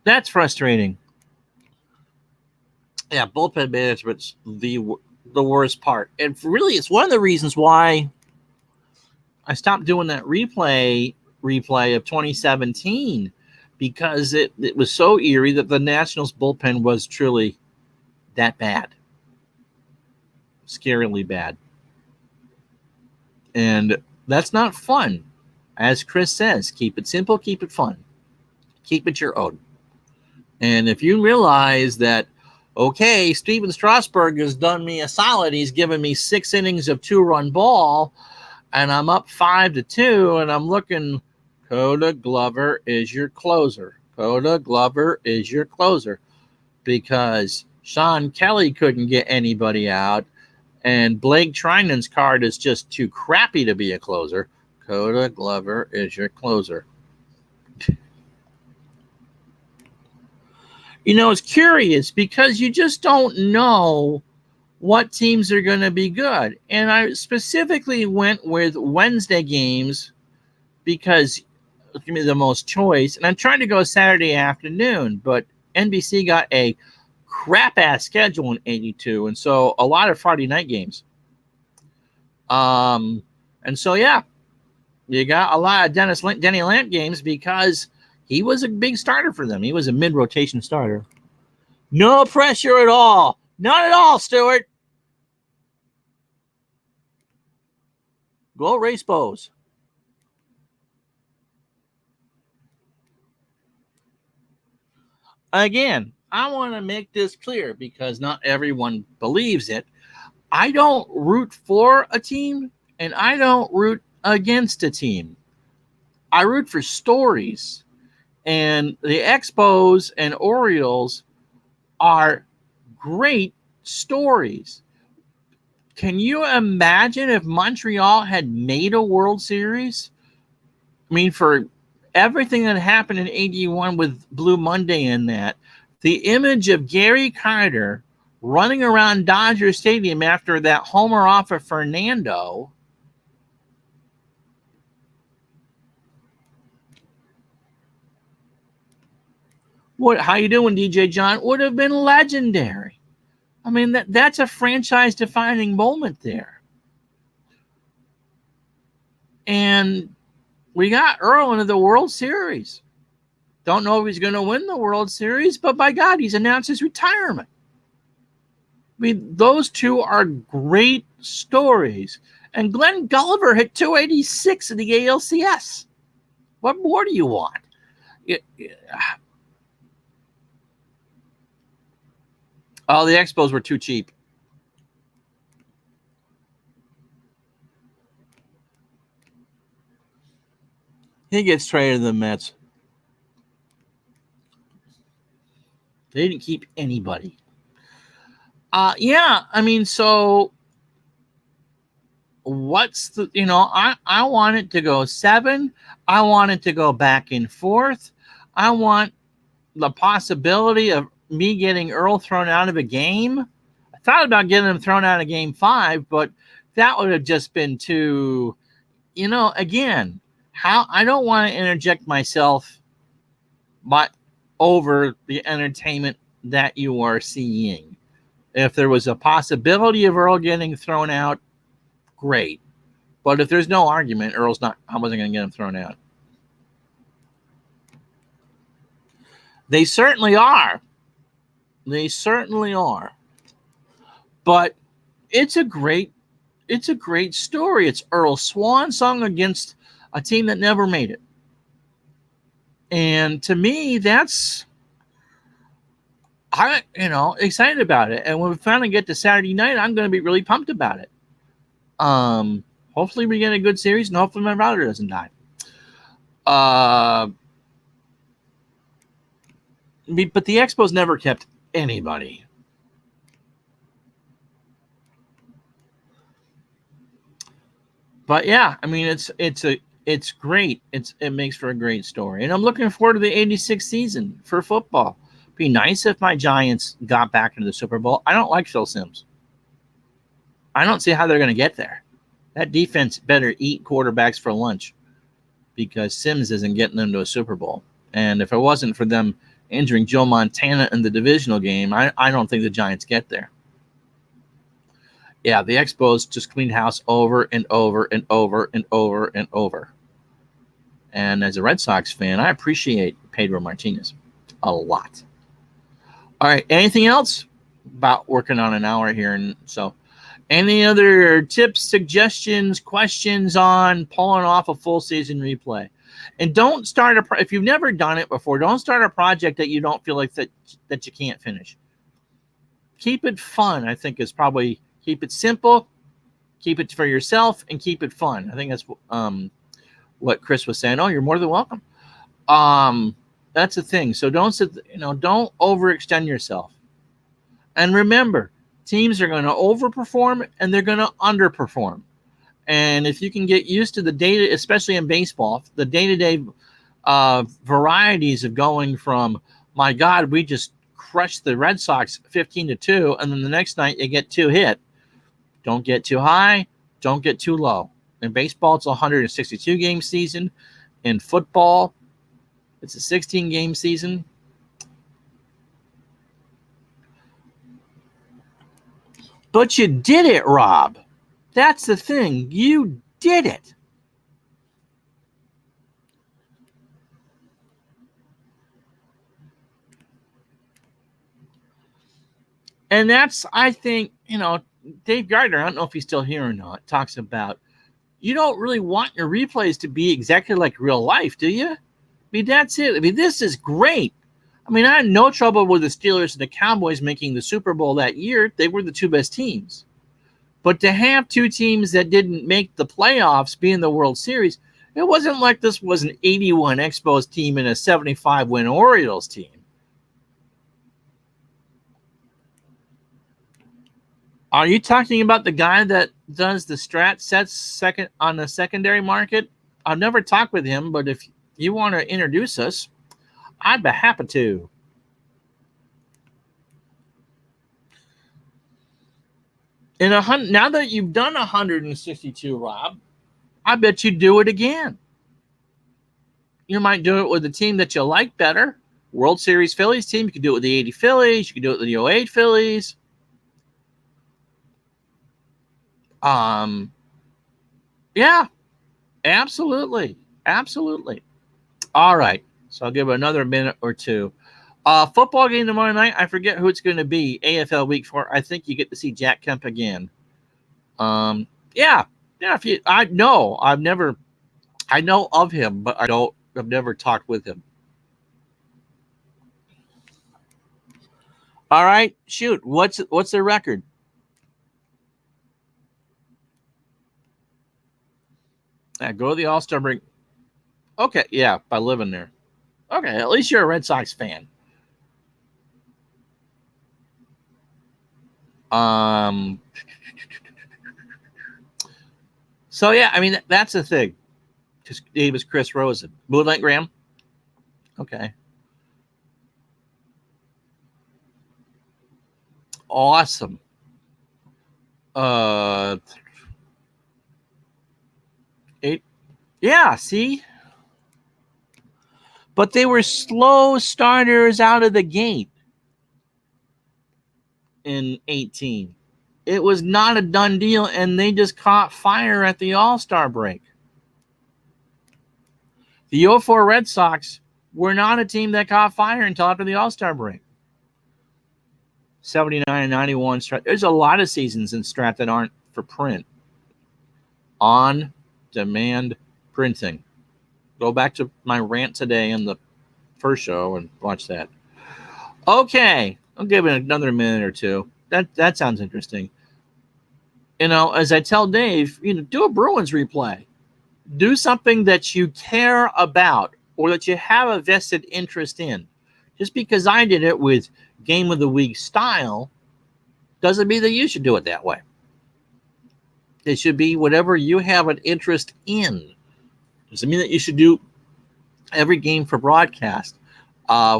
That's frustrating. Yeah, bullpen management's the worst part. And really, it's one of the reasons why I stopped doing that replay of 2017, because it was so eerie that the Nationals bullpen was truly that bad. Scarily bad. And that's not fun. As Chris says, keep it simple, keep it fun. Keep it your own. And if you realize that, okay, Steven Strasburg has done me a solid, he's given me 6 innings of 2-run ball, and I'm up 5-2, and I'm looking Koda Glover is your closer. Koda Glover is your closer. Because Sean Kelly couldn't get anybody out, and Blake Trinan's card is just too crappy to be a closer. Koda Glover is your closer. It's curious because you just don't know what teams are going to be good. And I specifically went with Wednesday games because it's going to be the most choice. And I'm trying to go Saturday afternoon, but NBC got a crap-ass schedule in 82, and so a lot of Friday night games. And so, yeah, you got a lot of Denny Lamp games because he was a big starter for them. He was a mid-rotation starter. No pressure at all. Not at all, Stuart. Go Race Bows. Again, I want to make this clear because not everyone believes it. I don't root for a team and I don't root against a team. I root for stories. And the Expos and Orioles are great stories. Can you imagine if Montreal had made a World Series? I mean, for everything that happened in 81 with Blue Monday and that, the image of Gary Carter running around Dodger Stadium after that homer off of Fernando. How you doing, DJ John? Would have been legendary. I mean, that's a franchise-defining moment there. And we got Earl into the World Series. Don't know if he's going to win the World Series, but by God, he's announced his retirement. I mean, those two are great stories. And Glenn Gulliver hit 286 in the ALCS. What more do you want? Oh, the Expos were too cheap. He gets traded to the Mets. They didn't keep anybody. Yeah, I mean, so what's the, I want it to go 7. I want it to go back and forth. I want the possibility of me getting Earl thrown out of a game. I thought about getting him thrown out of game 5, but that would have just been too, again, how I don't want to interject myself but over the entertainment that you are seeing. If there was a possibility of Earl getting thrown out, great. But if there's no argument, I wasn't going to get him thrown out. They certainly are. They certainly are. But it's a great story. It's Earl's swan song against a team that never made it. And to me, that's excited about it. And when we finally get to Saturday night, I'm going to be really pumped about it. Hopefully we get a good series, and hopefully my router doesn't die. But the Expos never kept anybody. But yeah, I mean it's great. It makes for a great story, and I'm looking forward to the '86 season for football. Be nice if my Giants got back into the Super Bowl. I don't like Phil Simms. I don't see how they're going to get there. That defense better eat quarterbacks for lunch because Simms isn't getting them to a Super Bowl. And if it wasn't for them injuring Joe Montana in the divisional game, I don't think the Giants get there. Yeah, the Expos just cleaned house over and over and over and over and over. And as a Red Sox fan, I appreciate Pedro Martinez a lot. All right, anything else? About working on an hour here. And so any other tips, suggestions, questions on pulling off a full season replay? And don't start if you've never done it before, don't start a project that you don't feel like that you can't finish. Keep it fun, I think, is probably keep it simple, keep it for yourself, and keep it fun. I think that's what Chris was saying. Oh, you're more than welcome. That's the thing. So don't overextend yourself. And remember, teams are going to overperform and they're going to underperform. And if you can get used to the data, especially in baseball, the day-to-day varieties of going from, my God, we just crushed the Red Sox 15-2, and then the next night you get 2 hit. Don't get too high. Don't get too low. In baseball, it's a 162-game season. In football, it's a 16-game season. But you did it, Rob. That's the thing. You did it. And that's, I think, Dave Gardner, I don't know if he's still here or not, talks about, you don't really want your replays to be exactly like real life, do you? I mean, that's it. I mean, this is great. I mean, I had no trouble with the Steelers and the Cowboys making the Super Bowl that year. They were the 2 best teams. But to have 2 teams that didn't make the playoffs be in the World Series, it wasn't like this was an 81 Expos team and a 75-win Orioles team. Are you talking about the guy that does the strat sets second on the secondary market? I've never talked with him, but if you want to introduce us, I'd be happy to. Now that you've done 162, Rob, I bet you do it again. You might do it with a team that you like better. World Series Phillies team. You could do it with the 80 Phillies. You could do it with the 08 Phillies. Yeah, absolutely. Absolutely. All right. So I'll give it another minute or two. Football game tomorrow night. I forget who it's going to be. AFL Week 4. I think you get to see Jack Kemp again. Yeah. I know of him, but I've never talked with him. All right. Shoot. What's the record? Go to the All-Star break. Okay. Yeah. By living there. Okay. At least you're a Red Sox fan. So yeah, I mean that's the thing. His name is Chris Rosen. Moonlight Graham. Okay. Awesome. Eight. Yeah. See. But they were slow starters out of the gate in 18. It was not a done deal, and they just caught fire at the All-Star break. The 04 Red Sox were not a team that caught fire until after the All-Star break. 79 and 91 Strat. There's a lot of seasons in Strat that aren't for print. On-demand printing. Go back to my rant today in the first show and watch that. Okay, I'll give it another minute or two. That sounds interesting. As I tell Dave, do a Bruins replay. Do something that you care about or that you have a vested interest in. Just because I did it with Game of the Week style doesn't mean that you should do it that way. It should be whatever you have an interest in. Doesn't mean that you should do every game for broadcast.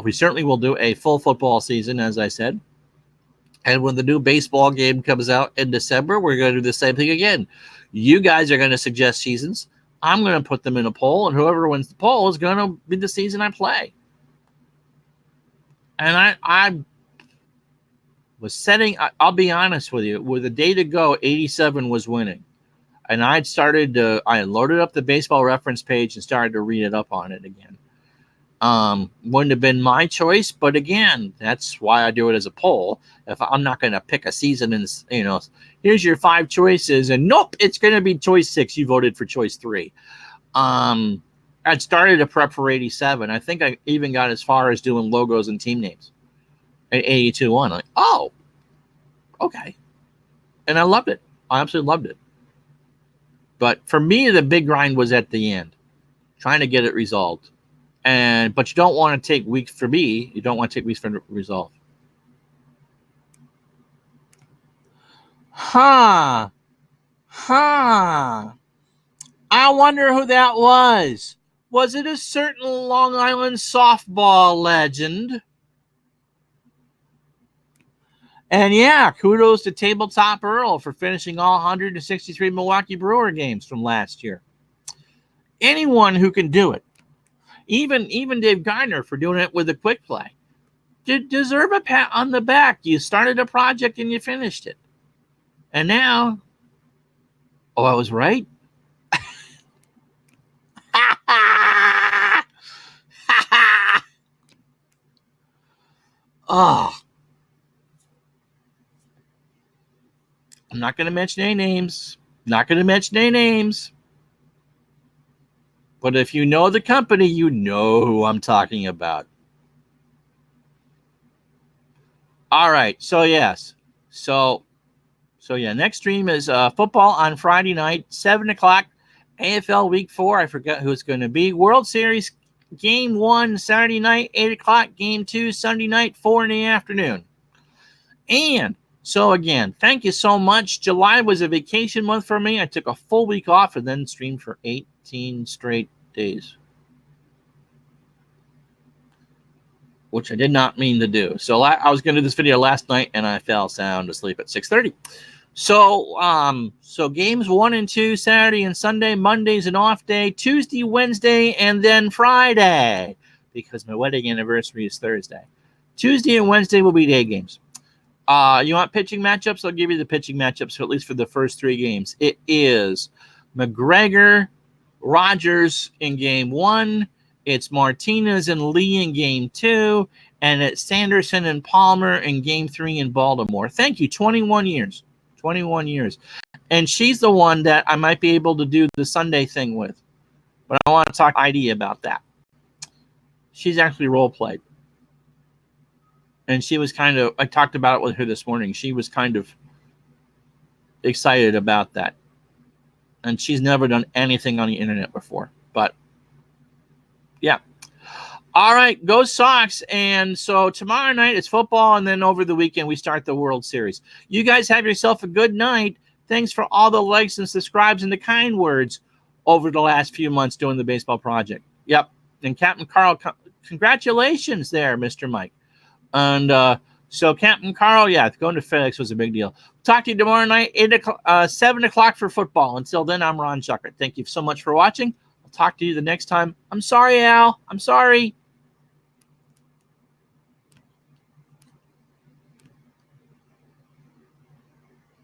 We certainly will do a full football season, as I said. And when the new baseball game comes out in December, we're going to do the same thing again. You guys are going to suggest seasons. I'm going to put them in a poll, and whoever wins the poll is going to be the season I play. And I was setting, I'll be honest with you, with a day to go, 87 was winning. And I loaded up the baseball reference page and started to read it up on it again. Wouldn't have been my choice, but again, that's why I do it as a poll. If I'm not going to pick a season and, here's your 5 choices, and nope, it's going to be choice 6. You voted for choice 3. I'd started to prep for 87. I think I even got as far as doing logos and team names at 82-1. Like, oh, okay. And I loved it. I absolutely loved it. But for me, the big grind was at the end. trying to get it resolved. But you don't want to take weeks for me. You don't want to take weeks for it to resolve. Huh. I wonder who that was. Was it a certain Long Island softball legend? And yeah, kudos to Tabletop Earl for finishing all 163 Milwaukee Brewer games from last year. Anyone who can do it, even Dave Gardner for doing it with a quick play, deserve a pat on the back. You started a project and you finished it. And now, I was right. Oh. I'm not going to mention any names. But if you know the company, you know who I'm talking about. All right. So, yes. So yeah, next stream is football on Friday night, 7 o'clock, AFL Week 4. I forgot who it's going to be. World Series Game 1 Saturday night, 8 o'clock. Game 2 Sunday night, 4 in the afternoon. And so again, thank you so much. July was a vacation month for me. I took a full week off and then streamed for 18 straight days, which I did not mean to do. So I was going to do this video last night and I fell sound asleep at 6:30. So games 1 and 2 Saturday and Sunday. Monday's an off day. Tuesday, Wednesday, and then Friday, because my wedding anniversary is Thursday. Tuesday and Wednesday will be day games. You want pitching matchups? I'll give you the pitching matchups, at least for the first 3 games. It is McGregor, Rogers in game 1. It's Martinez and Lee in game 2. And it's Sanderson and Palmer in game 3 in Baltimore. Thank you. 21 years. 21 years. And she's the one that I might be able to do the Sunday thing with. But I want to talk to ID about that. She's actually role played. And she was I talked about it with her this morning. She was kind of excited about that. And she's never done anything on the internet before. But, yeah. All right, go Sox. And so tomorrow night it's football, and then over the weekend we start the World Series. You guys have yourself a good night. Thanks for all the likes and subscribes and the kind words over the last few months doing the baseball project. Yep. And Captain Carl, congratulations there, Mr. Mike. And so Captain Carl, yeah, going to FedEx was a big deal. Talk to you tomorrow night, 7 o'clock for football. Until then, I'm Ron Schuckert. Thank you so much for watching. I'll talk to you the next time. I'm sorry, Al. I'm sorry.